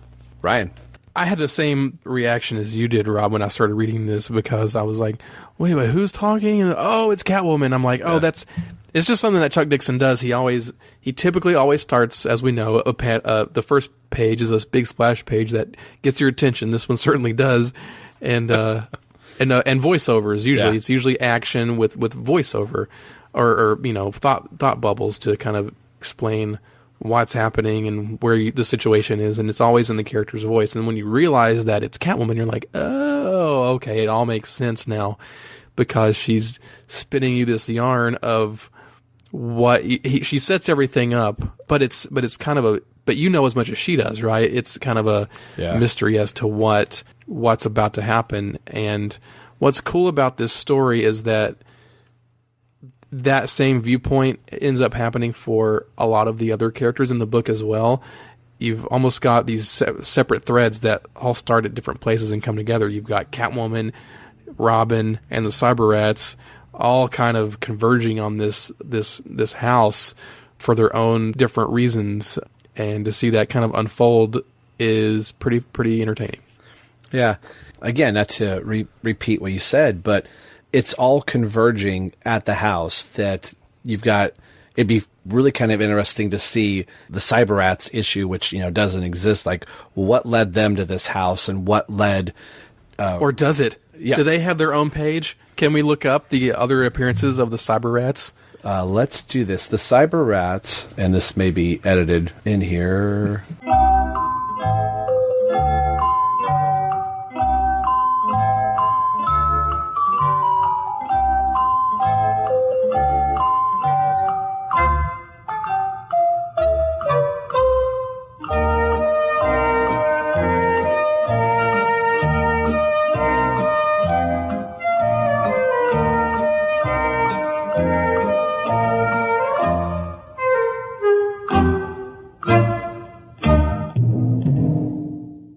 Ryan. I had the same reaction as you did, Rob, when I started reading this, because I was like, wait, who's talking? And, oh, it's Catwoman. I'm like, oh, it's just something that Chuck Dixon does. He typically always starts, as we know, the first page is this big splash page that gets your attention. This one certainly does. And voiceovers, usually. Yeah. It's usually action with voiceover or thought bubbles to kind of explain what's happening and where the situation is, and it's always in the character's voice. And when you realize that it's Catwoman, you're like, oh, okay, it all makes sense now, because she's spinning you this yarn of what she sets everything up, but it's kind of but you know as much as she does, right? It's kind of a mystery as to what's about to happen. And what's cool about this story is that same viewpoint ends up happening for a lot of the other characters in the book as well. You've almost got these separate threads that all start at different places and come together. You've got Catwoman, Robin, and the Psyba-Rats all kind of converging on this house for their own different reasons, and to see that kind of unfold is pretty entertaining. Yeah. Again, not to repeat what you said, but it's all converging at the house that you've got. It'd be really kind of interesting to see the Psyba-Rats issue, which, doesn't exist. Like, what led them to this house, and what led... or does it? Yeah. Do they have their own page? Can we look up the other appearances of the Psyba-Rats? Let's do this. The Psyba-Rats, and this may be edited in here...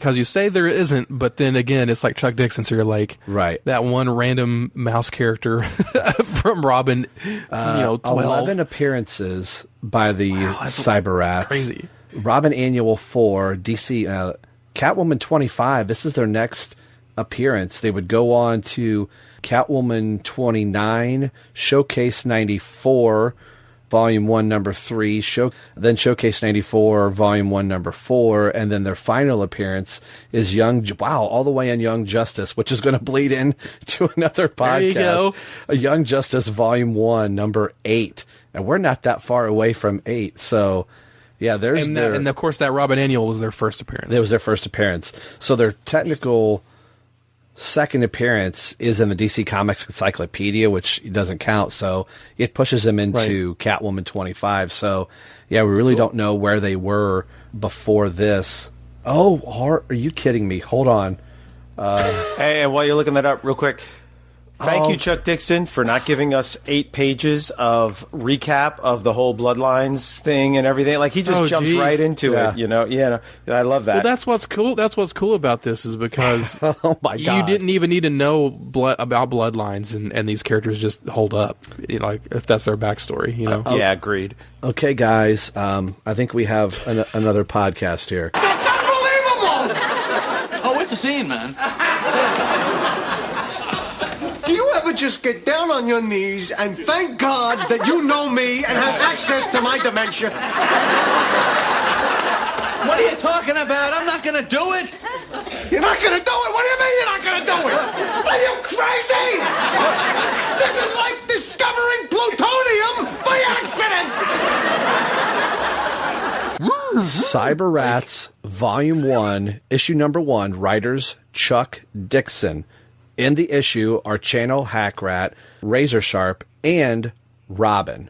because you say there isn't, but then again, it's like Chuck Dixon, so you're like, right, that one random mouse character from Robin, 12. 11 appearances by the Psyba-Rats. Crazy. Robin Annual 4, DC, Catwoman 25. This is their next appearance. They would go on to Catwoman 29, Showcase 94, Volume 1, Number 3, then Showcase 94, Volume 1, Number 4, and then their final appearance is all the way in Young Justice, which is going to bleed in to another podcast. There you go. Young Justice Volume 1, Number 8. And we're not that far away from 8, so... Yeah, and of course that Robin Annual was their first appearance. It was their first appearance. So their technical second appearance is in the DC Comics Encyclopedia, which doesn't count. So it pushes them into Catwoman 25. So yeah, we really don't know where they were before this. Oh, are you kidding me? Hold on. Hey, and while you're looking that up real quick, thank you, Chuck Dixon, for not giving us 8 pages of recap of the whole Bloodlines thing and everything. Like, he just jumps right into it, you know? Yeah, I love that. Well, that's what's cool. That's what's cool about this is because oh my God, you didn't even need to know about Bloodlines, and these characters just hold up, like if that's their backstory, you know? Yeah, agreed. Okay, guys, I think we have another podcast here. That's unbelievable! Oh, it's a scene, man. Do you ever just get down on your knees and thank God that you know me and have access to my dementia? What are you talking about? I'm not gonna do it. You're not gonna do it? What do you mean you're not gonna do it? Are you crazy? This is like discovering plutonium by accident! Psyba-Rats, Volume 1, Issue Number 1, writers Chuck Dixon. In the issue are Channel Hackrat, Razor Sharp, and Robin.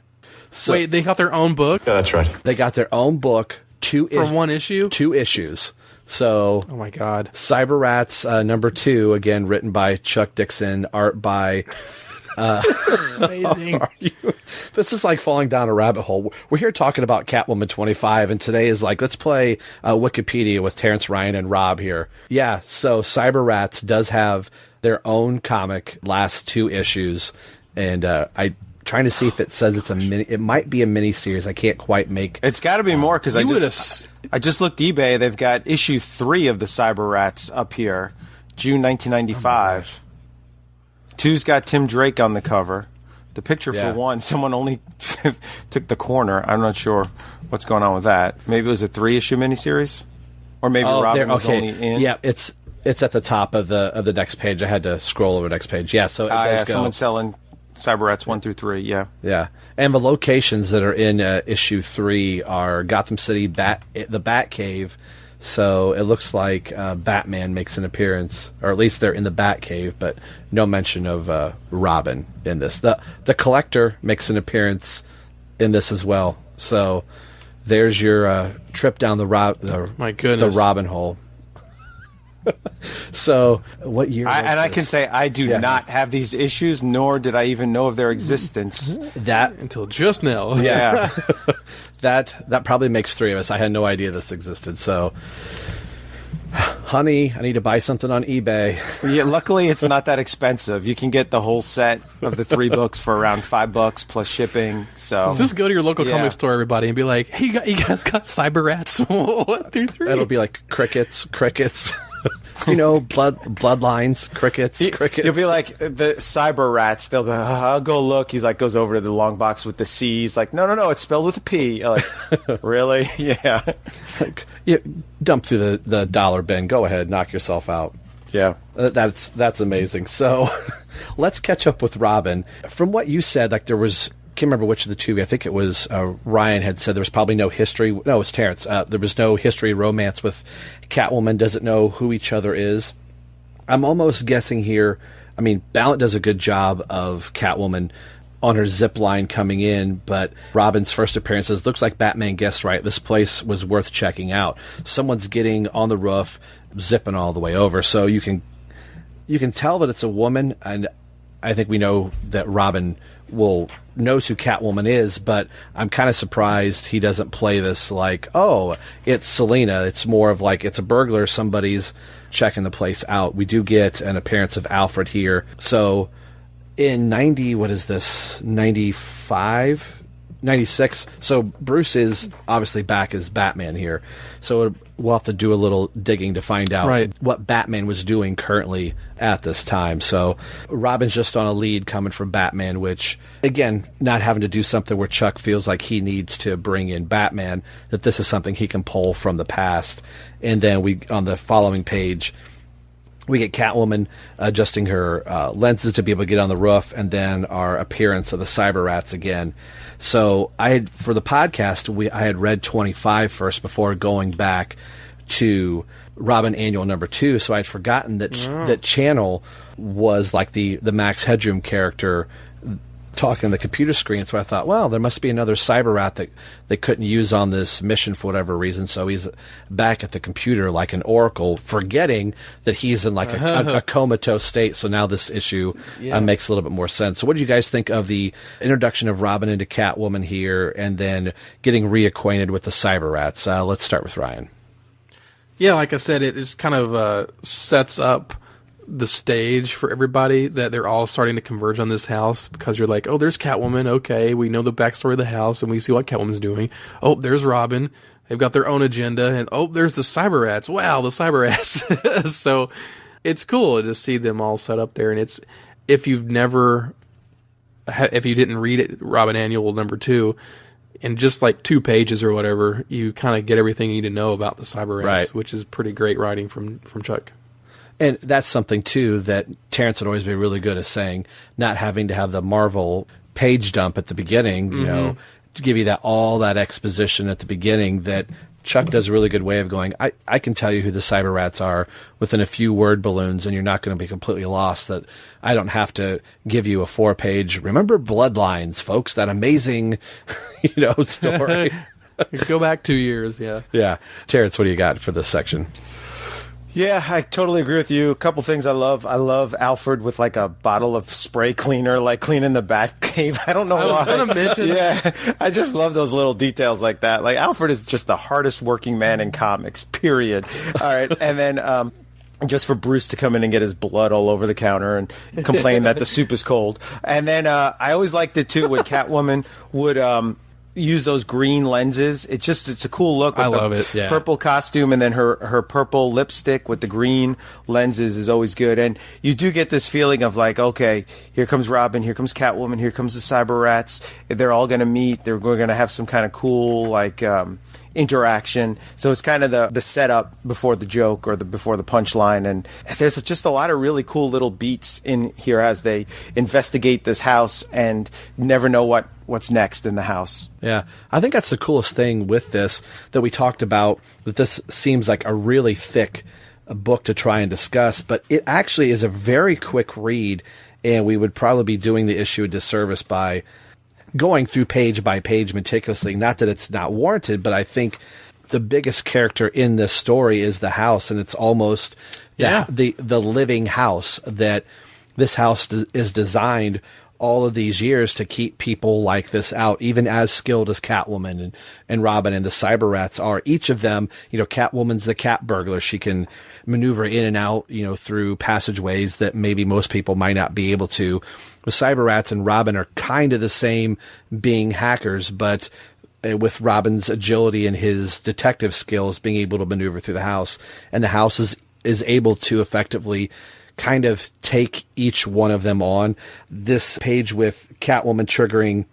So wait, they got their own book? Yeah, that's right. They got their own book. For one issue? 2 issues. So, oh my God. Psyba-Rats, number 2, again, written by Chuck Dixon, art by... Amazing. This is like falling down a rabbit hole. We're here talking about Catwoman 25, and today is like, let's play Wikipedia with Terence, Ryan, and Rob here. Yeah, so Psyba-Rats does have their own comic, last 2 issues, and I trying to see if it says it's a mini. It might be a mini series. I can't quite make. It's got to be more because I just looked eBay. They've got issue 3 of the Psyba-Rats up here, June 1995. 2's got Tim Drake on the cover. The picture for 1, someone only took the corner. I'm not sure what's going on with that. Maybe it was a 3-issue miniseries, or maybe Robin was only in. Yeah, it's at the top of the next page. I had to scroll over the next page. Yeah, so it does go. Someone's selling Psyba-Rats 1 through 3. Yeah, yeah, and the locations that are in issue 3 are Gotham City, the Batcave. So it looks like Batman makes an appearance, or at least they're in the Batcave, but no mention of Robin in this. The Collector makes an appearance in this as well. So there's your trip down the Robin hole. So what year? I can say I do not have these issues, nor did I even know of their existence. That until just now. Yeah. That probably makes 3 of us. I had no idea this existed. So, honey, I need to buy something on eBay. Yeah, luckily it's not that expensive. You can get the whole set of the 3 books for around $5 plus shipping. So just go to your local comic store, everybody, and be like, "Hey, you guys got Psyba-Rats 1 through 3?" It'll be like crickets. You know, bloodlines, crickets. You'll be like the Psyba-Rats. They'll go, I'll go look. He's like, goes over to the long box with the C. He's like, no, it's spelled with a P. You're like, really? Yeah. Like, dump through the dollar bin. Go ahead, knock yourself out. Yeah. That's amazing. So let's catch up with Robin. From what you said, like there was, can't remember which of the two. I think it was Ryan had said there was probably no history. No, it was Terence. There was no history romance with Catwoman. Doesn't know who each other is. I'm almost guessing here. I mean, Ballant does a good job of Catwoman on her zip line coming in, but Robin's first appearances looks like Batman guessed right. This place was worth checking out. Someone's getting on the roof, zipping all the way over. So you can tell that it's a woman, and I think we know that Robin knows who Catwoman is, but I'm kind of surprised he doesn't play this like, oh, it's Selena. It's more of like, it's a burglar. Somebody's checking the place out. We do get an appearance of Alfred here. So in 95, 96. So Bruce is obviously back as Batman here. So we'll have to do a little digging to find out what Batman was doing currently at this time. So Robin's just on a lead coming from Batman, which, again, not having to do something where Chuck feels like he needs to bring in Batman, that this is something he can pull from the past. And then on the following page, we get Catwoman adjusting her lenses to be able to get on the roof, and then our appearance of the Psyba-Rats again. So for the podcast, I had read 25 first before going back to Robin Annual number 2, so I'd forgotten that that Channel was like the Max Headroom character talking on the computer screen. So I thought, well, there must be another Psyba-Rat that they couldn't use on this mission for whatever reason. So he's back at the computer like an oracle, forgetting that he's in like a comatose state. So now this issue makes a little bit more sense. So what do you guys think of the introduction of Robin into Catwoman here, and then getting reacquainted with the Psyba-Rats? Let's start with Ryan. Yeah, like I said, it just kind of sets up the stage for everybody that they're all starting to converge on this house, because you're like, oh, there's Catwoman. Okay, we know the backstory of the house and we see what Catwoman's doing. Oh, there's Robin. They've got their own agenda. And oh, there's the Psyba-Rats. Wow, the Psyba-Rats. So it's cool to see them all set up there. And it's, if you didn't read it, Robin Annual number 2, in just like 2 pages or whatever, you kind of get everything you need to know about the Psyba-Rats, which is pretty great writing from Chuck. And that's something, too, that Terence would always be really good at saying, not having to have the Marvel page dump at the beginning, you know, to give you all that exposition at the beginning, that Chuck does a really good way of going, I can tell you who the Psyba-Rats are within a few word balloons, and you're not going to be completely lost, that I don't have to give you a 4-page, remember Bloodlines, folks, that amazing, story. Go back 2 years, yeah. Yeah. Terence, what do you got for this section? Yeah, I totally agree with you. A couple things I love. I love Alfred with like a bottle of spray cleaner, like cleaning the Batcave. I don't know why. I was going to mention that. I just love those little details like that. Like, Alfred is just the hardest working man in comics, period. All right. And then, just for Bruce to come in and get his blood all over the counter and complain that the soup is cold. And then, I always liked it too when Catwoman would, use those green lenses. It's a cool look with the purple costume, and then her purple lipstick with the green lenses is always good. And you do get this feeling of like, okay, here comes Robin, here comes Catwoman, here comes the Psyba-Rats. They're all going to meet. We're going to have some kind of cool like interaction. So it's kind of the setup before the joke or before the punchline. And there's just a lot of really cool little beats in here as they investigate this house and never know what's next in the house. Yeah, I think that's the coolest thing with this, that we talked about, that this seems like a really thick book to try and discuss, but it actually is a very quick read, and we would probably be doing the issue a disservice by going through page by page meticulously. Not that it's not warranted, but I think the biggest character in this story is the house, and it's almost the living house, that this house is designed all of these years to keep people like this out, even as skilled as Catwoman and Robin and the Psyba-Rats are. Each of them, Catwoman's the cat burglar. She can maneuver in and out, through passageways that maybe most people might not be able to. The Psyba-Rats and Robin are kind of the same, being hackers, but with Robin's agility and his detective skills, being able to maneuver through the house. And the house is able to effectively kind of take each one of them on. This page with Catwoman triggering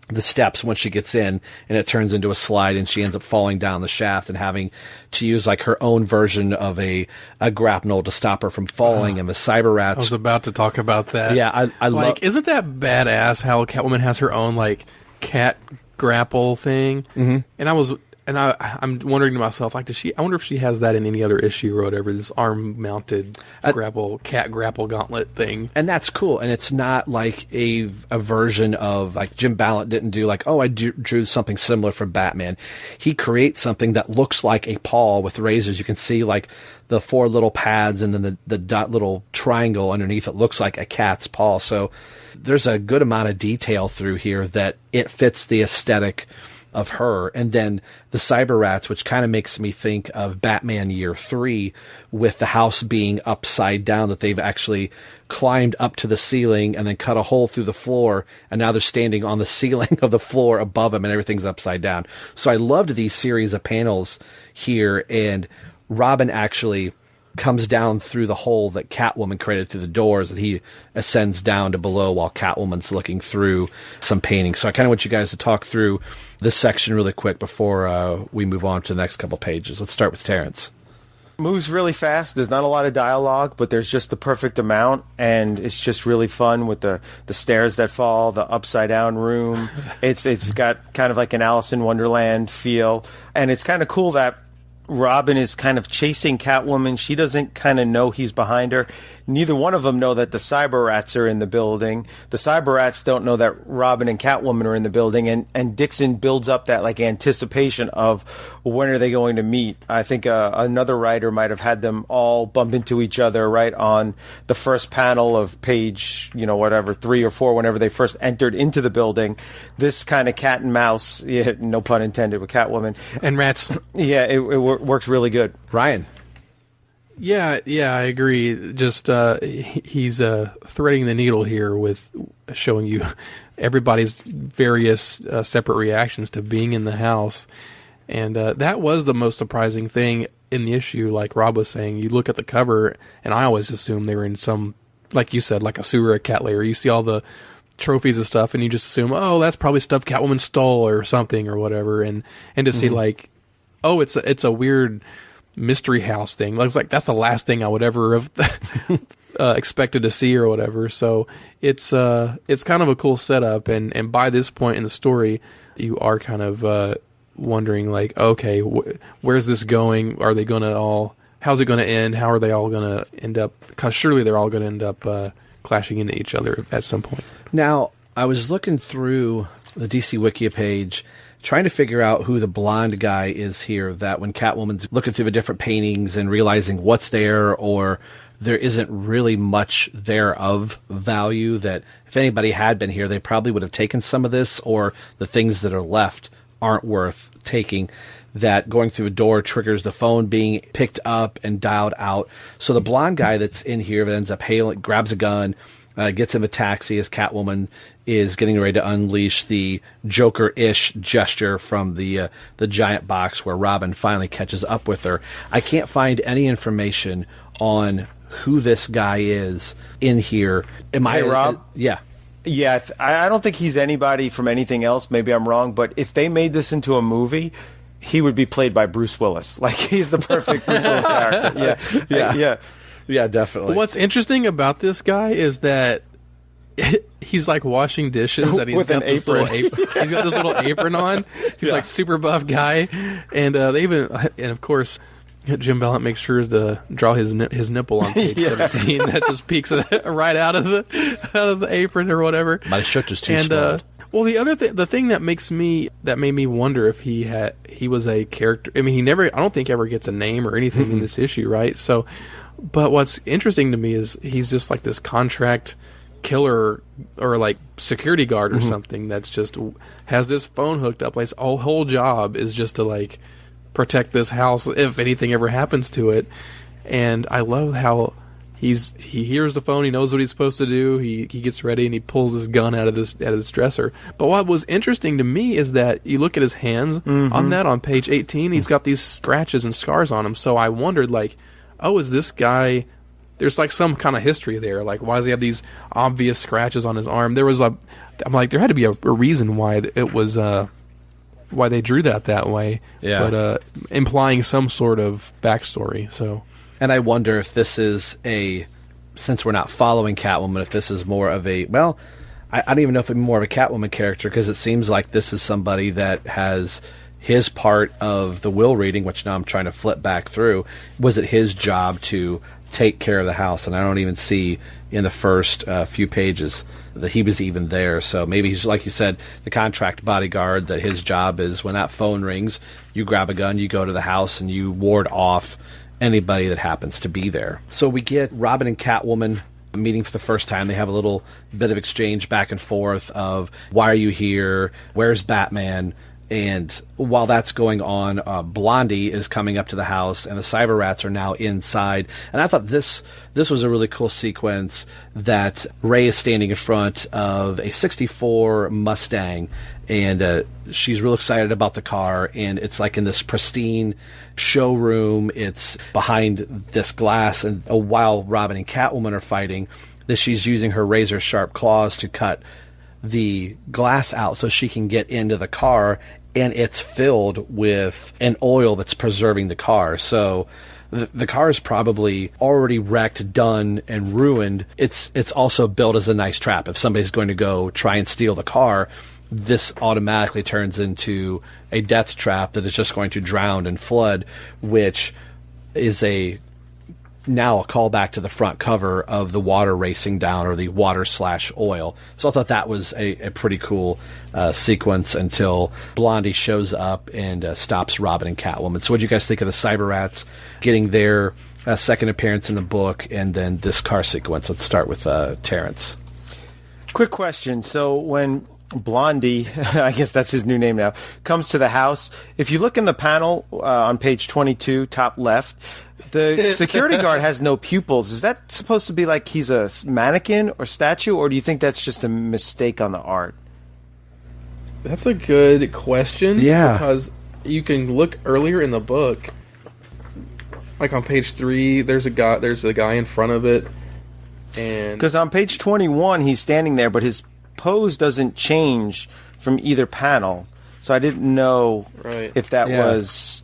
the steps when she gets in, and it turns into a slide, and she ends up falling down the shaft and having to use like her own version of a grapnel to stop her from falling. And the Psyba-Rats. I was about to talk about that. Yeah, I love. Isn't that badass how Catwoman has her own like cat grapple thing? Mm-hmm. And I'm wondering to myself, like, I wonder if she has that in any other issue or whatever, this arm-mounted cat grapple gauntlet thing. And that's cool. And it's not like a version of, like, Jim Ballant didn't do, like, I drew something similar for Batman. He creates something that looks like a paw with razors. You can see, like, the 4 little pads and then the dot little triangle underneath it looks like a cat's paw. So there's a good amount of detail through here that it fits the aesthetic of her. And then the Psyba-Rats, which kind of makes me think of Batman Year 3 with the house being upside down, that they've actually climbed up to the ceiling and then cut a hole through the floor, and now they're standing on the ceiling of the floor above them and everything's upside down. So I loved these series of panels here, and Robin actually comes down through the hole that Catwoman created through the doors, and he ascends down to below while Catwoman's looking through some paintings. So I kind of want you guys to talk through this section really quick before we move on to the next couple pages. Let's start with Terence. Moves really fast. There's not a lot of dialogue, but there's just the perfect amount, and it's just really fun with the stairs that fall, the upside down room. It's got kind of like an Alice in Wonderland feel, and it's kind of cool that Robin is kind of chasing Catwoman. She doesn't kind of know he's behind her. Neither one of them know that the Psyba-Rats are in the building. The Psyba-Rats don't know that Robin and Catwoman are in the building. And Dixon builds up that like anticipation of when are they going to meet. I think another writer might have had them all bump into each other right on the first panel of page, 3 or 4, whenever they first entered into the building. This kind of cat and mouse, no pun intended, with Catwoman. And rats. Yeah, it works really good. Ryan. Yeah, I agree. Just he's threading the needle here with showing you everybody's various separate reactions to being in the house. And that was the most surprising thing in the issue. Like Rob was saying, you look at the cover, and I always assume they were in some, like you said, like a sewer or a cat lair. You see all the trophies and stuff, and you just assume, oh, that's probably stuff Catwoman stole or something or whatever. And to see like, oh, it's a weird mystery house thing. Looks like that's the last thing I would ever have expected to see or whatever. So it's kind of a cool setup, and by this point in the story, you are kind of wondering like, okay, where's this going? Are they gonna all? How's it gonna end? How are they all gonna end up? Because surely they're all gonna end up clashing into each other at some point. Now, I was looking through the DC Wikia page, trying to figure out who the blonde guy is here, that when Catwoman's looking through the different paintings and realizing what's there or there isn't really much there of value, that if anybody had been here, they probably would have taken some of this, or the things that are left aren't worth taking, that going through a door triggers the phone being picked up and dialed out. So the blonde guy that's in here that ends up hailing, grabs a gun, gets in a taxi as Catwoman is getting ready to unleash the Joker-ish gesture from the giant box where Robin finally catches up with her. I can't find any information on who this guy is in here. Rob? Yeah. Yeah, I don't think he's anybody from anything else. Maybe I'm wrong, but if they made this into a movie, he would be played by Bruce Willis. Like, he's the perfect Bruce Willis character. Yeah, definitely. What's interesting about this guy is that he's like washing dishes, and he's got this little apron. He's got this little apron on. He's like super buff guy, and and of course, Jim Ballant makes sure to draw his nipple on page 17. That just peeks right out of the apron or whatever. My shirt is too small. Well, the thing that made me wonder if he was a character. I mean, I don't think ever gets a name or anything in this issue, right? So. But what's interesting to me is he's just like this contract killer or like security guard or something that's just has this phone hooked up. Like his whole job is just to like protect this house if anything ever happens to it. And I love how he hears the phone, he knows what he's supposed to do, he gets ready and he pulls this gun out of this dresser. But what was interesting to me is that you look at his hands on page 18, he's got these scratches and scars on him. So I wondered like, oh, is this guy, there's like some kind of history there. Like, why does he have these obvious scratches on his arm? I'm like, there had to be a reason why it was, why they drew that way. Yeah. But implying some sort of backstory. So, and I wonder if this is since we're not following Catwoman, if this is more of I don't even know if it's more of a Catwoman character, because it seems like this is somebody that has his part of the will reading, which now I'm trying to flip back through. Was it his job to take care of the house? And I don't even see in the first few pages that he was even there. So maybe he's, like you said, the contract bodyguard, that his job is when that phone rings, you grab a gun, you go to the house, and you ward off anybody that happens to be there. So we get Robin and Catwoman meeting for the first time. They have a little bit of exchange back and forth of, why are you here? Where's Batman? And while that's going on, Blondie is coming up to the house, and the Psyba-Rats are now inside. And I thought this was a really cool sequence that Ray is standing in front of a 64 Mustang, and she's real excited about the car, and it's like in this pristine showroom. It's behind this glass, and while Robin and Catwoman are fighting, she's using her razor-sharp claws to cut the glass out so she can get into the car, and it's filled with an oil that's preserving the car. So the car is probably already wrecked, done, and ruined. It's also built as a nice trap. If somebody's going to go try and steal the car, this automatically turns into a death trap that is just going to drown and flood, which is now a callback to the front cover of the water racing down, or the water/oil. So I thought that was a pretty cool sequence until Blondie shows up and stops Robin and Catwoman. So what do you guys think of the Psyba-Rats getting their second appearance in the book, and then this car sequence? Let's start with Terence. Quick question. So when Blondie, I guess that's his new name now, comes to the house, if you look in the panel on page 22, top left, the security guard has no pupils. Is that supposed to be like he's a mannequin or statue, or do you think that's just a mistake on the art? That's a good question. Yeah. Because you can look earlier in the book, like on page 3, there's a guy in front of it. And because on page 21, he's standing there, but his pose doesn't change from either panel. So I didn't know if that was,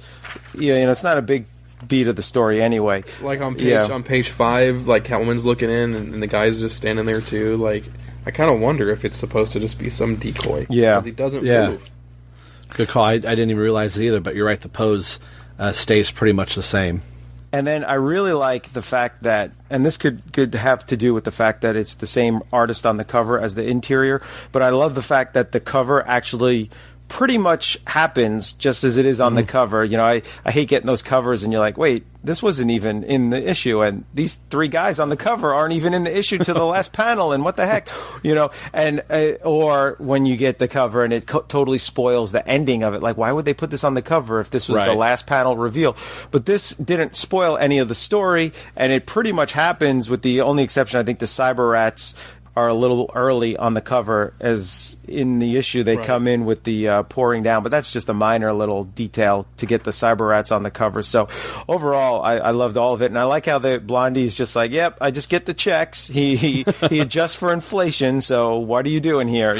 it's not a big beat of the story anyway. Like on page 5, like Catwoman's looking in, and the guy's just standing there too. Like, I kind of wonder if it's supposed to just be some decoy. Yeah, because he doesn't move. Good call. I didn't even realize it either, but you're right. The pose stays pretty much the same. And then I really like the fact that, and this could have to do with the fact that it's the same artist on the cover as the interior, but I love the fact that the cover actually pretty much happens just as it is on the cover. I hate getting those covers and you're like, wait, this wasn't even in the issue, and these 3 guys on the cover aren't even in the issue to the last panel, and what the heck, and or when you get the cover and it totally spoils the ending of it. Like, why would they put this on the cover if this was the last panel reveal? But this didn't spoil any of the story, and it pretty much happens, with the only exception, I think the Psyba-Rats are a little early on the cover, as in the issue they come in with the pouring down, but that's just a minor little detail to get the Psyba-Rats on the cover. So overall, I loved all of it, and I like how the Blondie's just like, yep, I just get the checks. He adjusts for inflation, so what are you doing here?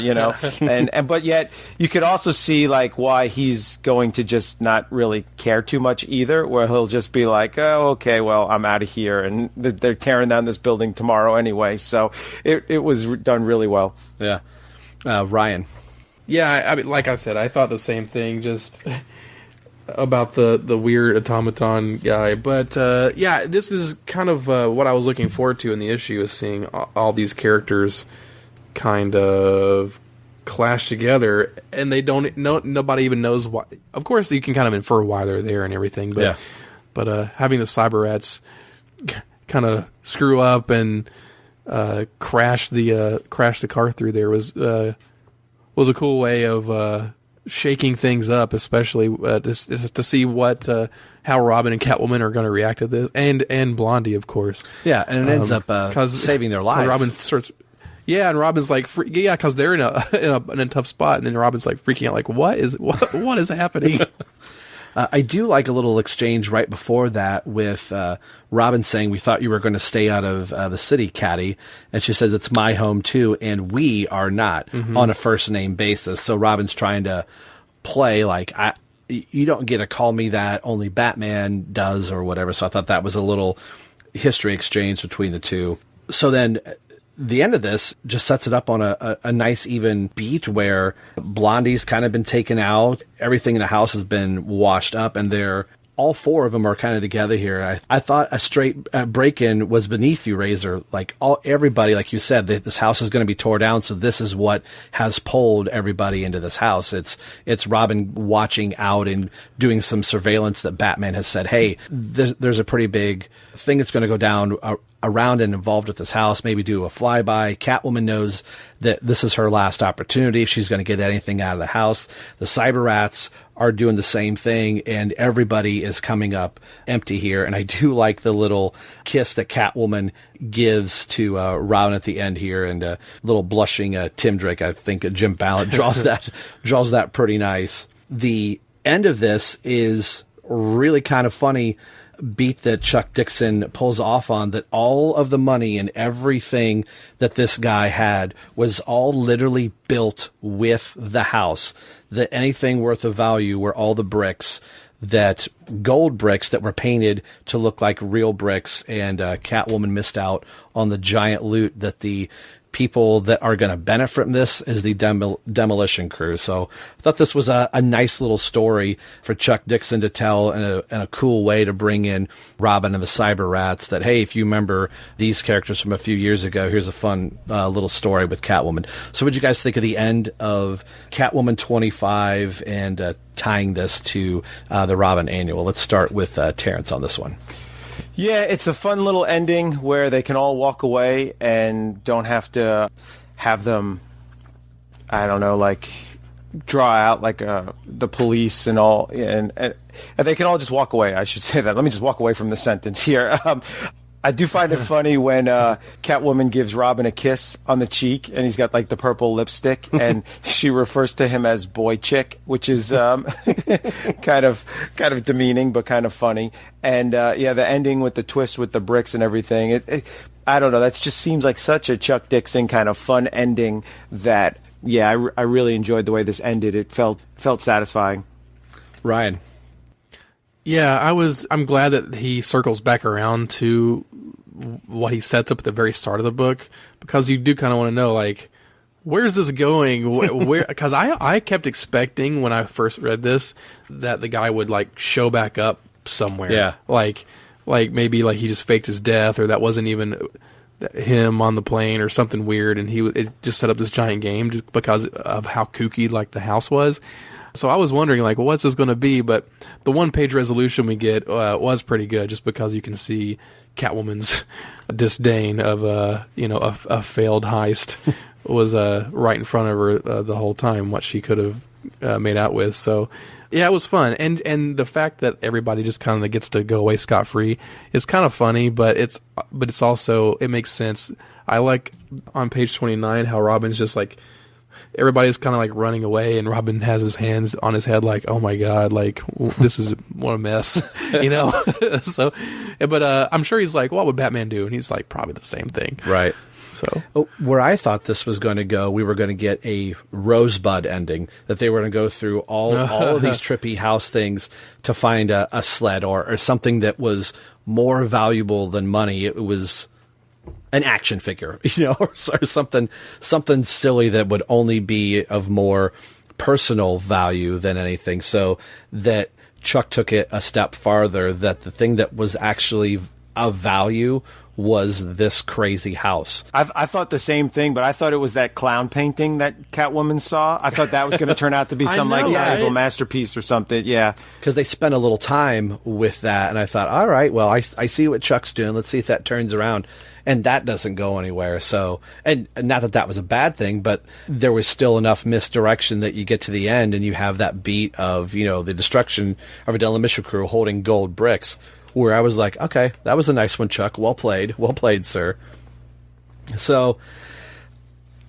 And but yet you could also see like why he's going to just not really care too much either, where he'll just be like, oh, okay, well, I'm out of here, and they're tearing down this building tomorrow anyway. So it was done really well. Yeah. Ryan. Yeah, I mean, like I said, I thought the same thing, just about the weird automaton guy. But this is kind of what I was looking forward to in the issue, is seeing all these characters kind of clash together, and they don't. Nobody even knows why. Of course, you can kind of infer why they're there and everything, but having the Psyba-Rats kind of screw up and crash the car through there was a cool way of shaking things up, especially to see how Robin and Catwoman are going to react to this, and Blondie, of course. Yeah, and it ends up saving their lives. Robin starts, and Robin's like, because they're in a tough spot, and then Robin's like freaking out, like, what is happening? I do like a little exchange right before that with Robin saying, we thought you were going to stay out of the city, Catty. And she says, it's my home too, and we are not, on a first name basis. So Robin's trying to play like, you don't get to call me that, only Batman does, or whatever. So I thought that was a little history exchange between the two. So then the end of this just sets it up on a nice even beat where Blondie's kind of been taken out. Everything in the house has been washed up, and they're all four of them are kind of together here. I thought a straight break-in was beneath you, Razor. Like everybody, like you said, this house is going to be tore down. So this is what has pulled everybody into this house. It's Robin watching out and doing some surveillance that Batman has said, hey, there's a pretty big thing that's going to go down around and involved with this house. Maybe do a flyby. Catwoman knows that this is her last opportunity if she's going to get anything out of the house. The Psyba-Rats are doing the same thing, and everybody is coming up empty here. And I do like the little kiss that Catwoman gives to Robin at the end here, and a little blushing Tim Drake. I think Jim Ballard draws that pretty nice. The end of this is really kind of funny beat that Chuck Dixon pulls off on, that all of the money and everything that this guy had was all literally built with the house. That anything worth of value were all the bricks, that gold bricks that were painted to look like real bricks, and Catwoman missed out on the giant loot that the people that are going to benefit from this is the demolition crew. So I thought this was a nice little story for Chuck Dixon to tell, and a cool way to bring in Robin and the Psyba-Rats, that, hey, if you remember these characters from a few years ago, here's a fun little story with Catwoman. So what did you guys think of the end of Catwoman 25 and tying this to the Robin annual? Let's start with Terence on this one. Yeah, it's a fun little ending where they can all walk away and don't have to have them, I don't know, like draw out like the police and all, and they can all just walk away. I should say that. Let me just walk away from the sentence here. I do find it funny when Catwoman gives Robin a kiss on the cheek, and he's got like the purple lipstick, and she refers to him as boy chick, which is kind of demeaning but kind of funny. And the ending with the twist with the bricks and everything. I don't know. That just seems like such a Chuck Dixon kind of fun ending that I really enjoyed the way this ended. It felt satisfying. Ryan. Yeah, I'm glad that he circles back around to what he sets up at the very start of the book, because you do kind of want to know, like, where's this going? Where? Because I kept expecting when I first read this that the guy would like show back up somewhere. Yeah, like maybe like he just faked his death, or that wasn't even him on the plane, or something weird, and it just set up this giant game just because of how kooky like the house was. So I was wondering, like, what's this going to be? But the one-page resolution we get was pretty good, just because you can see Catwoman's disdain of a failed heist was right in front of her the whole time, what she could have made out with. So yeah, it was fun, and the fact that everybody just kind of gets to go away scot-free is kind of funny, but it's also, it makes sense. I like on page 29 how Robin's just like, everybody's kind of like running away, and Robin has his hands on his head like, oh my God, like this is what a mess, you know? So, but I'm sure he's like, what would Batman do? And he's like, probably the same thing. Right. So where I thought this was going to go, we were going to get a Rosebud ending, that they were going to go through all of these trippy house things to find a sled or something that was more valuable than money. It was an action figure, or something silly that would only be of more personal value than anything. So that Chuck took it a step farther, that the thing that was actually of value was this crazy house. I thought the same thing, but I thought it was that clown painting that Catwoman saw. I thought that was going to turn out to be some valuable masterpiece or something. Yeah, because they spent a little time with that, and I thought, all right, well, I see what Chuck's doing. Let's see if that turns around. And that doesn't go anywhere. So, and not that was a bad thing, but there was still enough misdirection that you get to the end and you have that beat of, the destruction of a demolition crew holding gold bricks, where I was like, okay, that was a nice one, Chuck. Well played, sir. So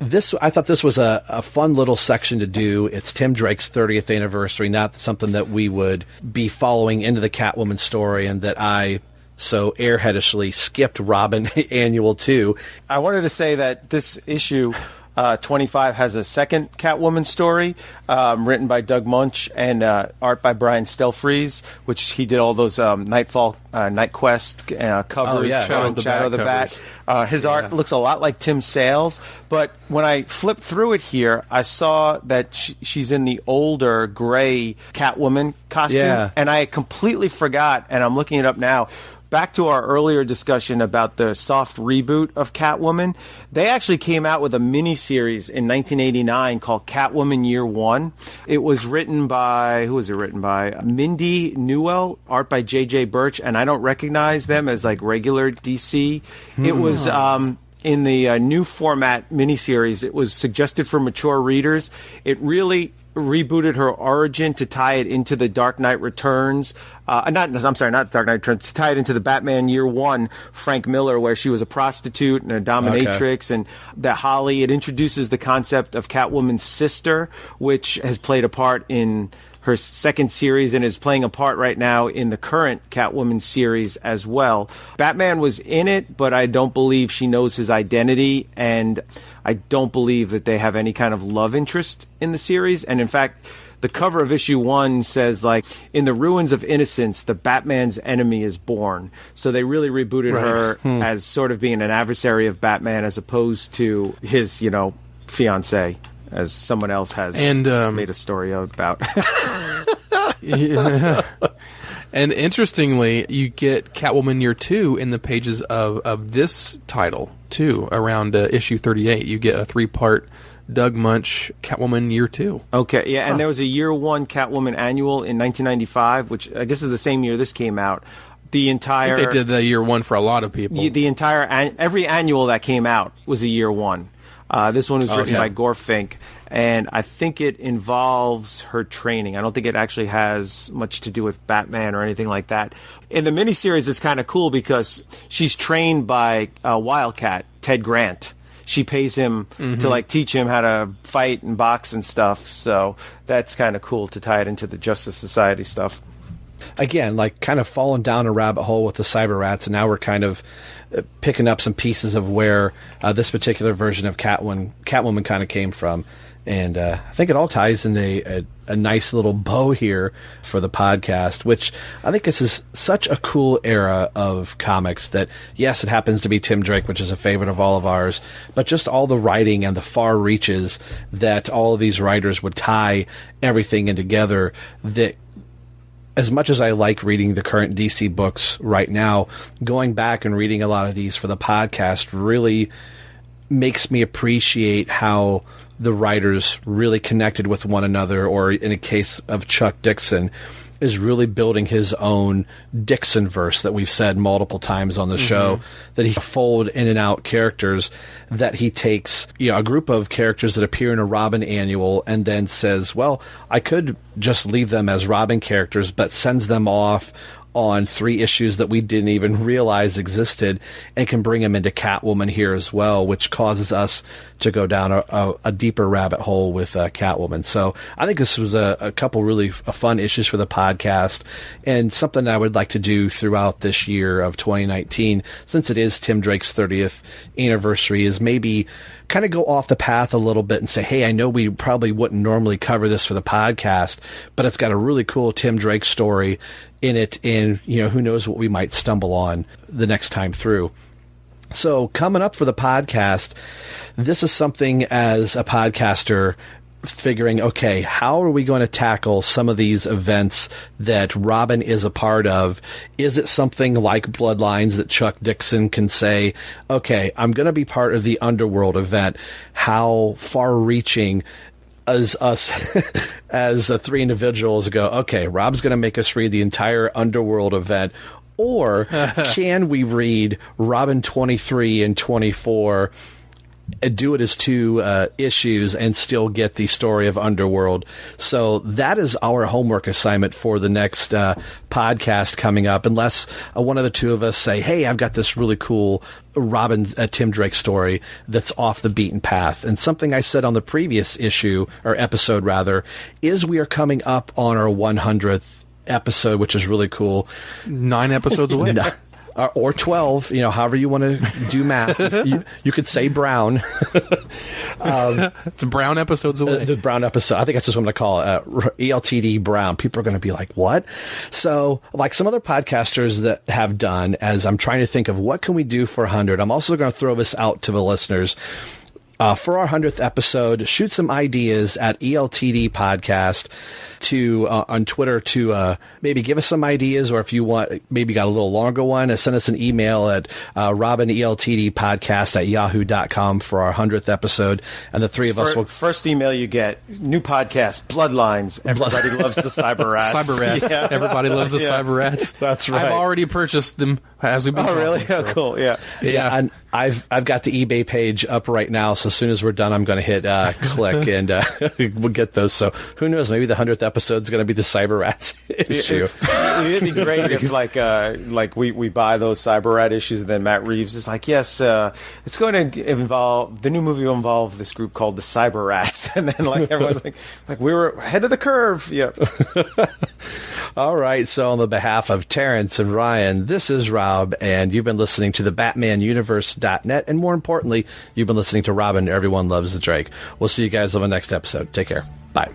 I thought this was a fun little section to do. It's Tim Drake's 30th anniversary, not something that we would be following into the Catwoman story, and that I so airheadishly skipped Robin Annual 2. I wanted to say that this issue 25 has a second Catwoman story written by Doug Munch and art by Brian Stelfreeze, which he did all those Nightfall, Night Quest covers, Shadow the Bat. His art looks a lot like Tim Sale's, but when I flipped through it here, I saw that she's in the older gray Catwoman costume, and I completely forgot, and I'm looking it up now. Back to our earlier discussion about the soft reboot of Catwoman, they actually came out with a miniseries in 1989 called Catwoman Year One. It was written by, who was it written by? Mindy Newell, art by J.J. Birch, and I don't recognize them as like regular DC. It was in the new format miniseries. It was suggested for mature readers. It really rebooted her origin to tie it into the Dark Knight Returns. Not Dark Knight Returns, to tie it into the Batman Year One, Frank Miller, where she was a prostitute and a dominatrix, and that Holly, it introduces the concept of Catwoman's sister, which has played a part in her second series and is playing a part right now in the current Catwoman series as well. Batman was in it, but I don't believe she knows his identity, and I don't believe that they have any kind of love interest in the series. And in fact, the cover of issue 1 says, like, in the ruins of innocence, the Batman's enemy is born. So they really rebooted her as sort of being an adversary of Batman as opposed to his, fiancée, as someone else has made a story about. And interestingly, you get Catwoman Year 2 in the pages of this title, too, around issue 38. You get a 3-part Doug Munch Catwoman Year 2. Okay, yeah, and there was a Year 1 Catwoman annual in 1995, which I guess is the same year this came out. The entire, I think they did the Year 1 for a lot of people. The entire, every annual that came out was a Year 1. This one was written by Gore Fink, and I think it involves her training. I don't think it actually has much to do with Batman or anything like that. In the miniseries, it's kind of cool because she's trained by Wildcat, Ted Grant. She pays him to teach him how to fight and box and stuff. So that's kind of cool to tie it into the Justice Society stuff. Again, kind of falling down a rabbit hole with the Psyba-Rats, and now we're kind of picking up some pieces of where this particular version of Catwoman kind of came from. And I think it all ties in a nice little bow here for the podcast, which I think this is such a cool era of comics that, yes, it happens to be Tim Drake, which is a favorite of all of ours, but just all the writing and the far reaches that all of these writers would tie everything in together, that as much as I like reading the current DC books right now, going back and reading a lot of these for the podcast really makes me appreciate how the writers really connected with one another, or in a case of Chuck Dixon, is really building his own Dixon-verse that we've said multiple times on the show, that he fold in and out characters, that he takes a group of characters that appear in a Robin annual and then says, well, I could just leave them as Robin characters, but sends them off on 3 issues that we didn't even realize existed, and can bring them into Catwoman here as well, which causes us to go down a deeper rabbit hole with Catwoman. So I think this was a couple really fun issues for the podcast, and something I would like to do throughout this year of 2019, since it is Tim Drake's 30th anniversary, is maybe kind of go off the path a little bit and say, hey, I know we probably wouldn't normally cover this for the podcast, but it's got a really cool Tim Drake story in it, and who knows what we might stumble on the next time through. So coming up for the podcast, this is something as a podcaster figuring, okay, how are we going to tackle some of these events that Robin is a part of? Is it something like Bloodlines that Chuck Dixon can say, okay, I'm going to be part of the Underworld event? How far-reaching as us as 3 individuals go, okay, Rob's going to make us read the entire Underworld event, or can we read Robin 23 and 24 and do it as 2 issues and still get the story of Underworld? So that is our homework assignment for the next podcast coming up, unless one of the 2 of us say, hey, I've got this really cool Robin Tim Drake story that's off the beaten path. And something I said on the previous episode rather, is we are coming up on our 100th episode, which is really cool. 9 episodes away. or 12, however you want to do math. You could say Brown. It's Brown episodes away. The Brown episode. I think that's just what I'm going to call it. ELTD Brown. People are going to be like, what? So, like some other podcasters that have done, as I'm trying to think of what can we do for 100, I'm also going to throw this out to the listeners. For our 100th episode, shoot some ideas at ELTD Podcast on Twitter to maybe give us some ideas, or if you want, maybe got a little longer one, send us an email at robineltdpodcast@yahoo.com for our 100th episode, and the three of us will... First email you get, new podcast, Bloodlines. Everybody loves the Cyber-Rats. Cyber-Rats. Yeah. Everybody loves the Cyber-Rats. That's right. I've already purchased them as we've been talking. Really? Oh, cool. Yeah. And I've got the eBay page up right now, so as soon as we're done, I'm going to hit click, and we'll get those. So who knows? Maybe the 100th episode is going to be the Cyber-Rats issue. It'd be great if, like we buy those Cyber-Rat issues, and then Matt Reeves is like, yes, it's going to involve, the new movie will involve this group called the Cyber-Rats, and then like everyone's like we were ahead of the curve. Yep. All right. So on the behalf of Terence and Ryan, this is Rob, and you've been listening to the BatmanUniverse.net, and more importantly, you've been listening to Robin, Everyone Loves the Drake. We'll see you guys on the next episode. Take care. Bye.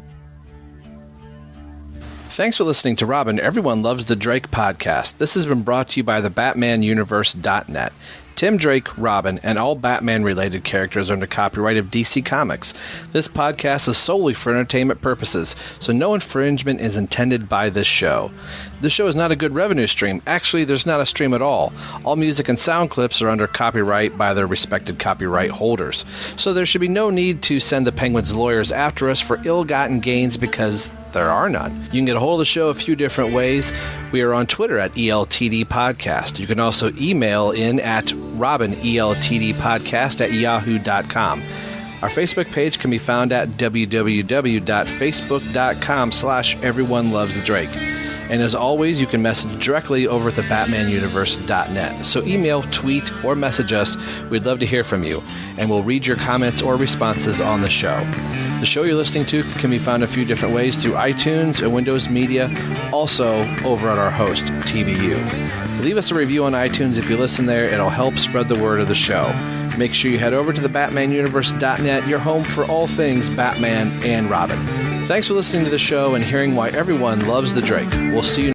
Thanks for listening to Robin, Everyone Loves the Drake podcast. This has been brought to you by the BatmanUniverse.net. Tim Drake, Robin, and all Batman-related characters are under copyright of DC Comics. This podcast is solely for entertainment purposes, so no infringement is intended by this show. This show is not a good revenue stream. Actually, there's not a stream at all. All music and sound clips are under copyright by their respected copyright holders. So there should be no need to send the Penguins lawyers after us for ill-gotten gains, because there are none. You can get a hold of the show a few different ways. We are on Twitter at ELTD Podcast. You can also email in at robineltdpodcast@yahoo.com. Our Facebook page can be found at www.facebook.com/everyonelovesthedrake. And as always, you can message directly over at the BatmanUniverse.net. So email, tweet, or message us. We'd love to hear from you, and we'll read your comments or responses on the show. The show you're listening to can be found a few different ways through iTunes and Windows Media, also over at our host, TBU. Leave us a review on iTunes if you listen there. It'll help spread the word of the show. Make sure you head over to the BatmanUniverse.net, your home for all things Batman and Robin. Thanks for listening to the show and hearing why everyone loves the Drake. We'll see you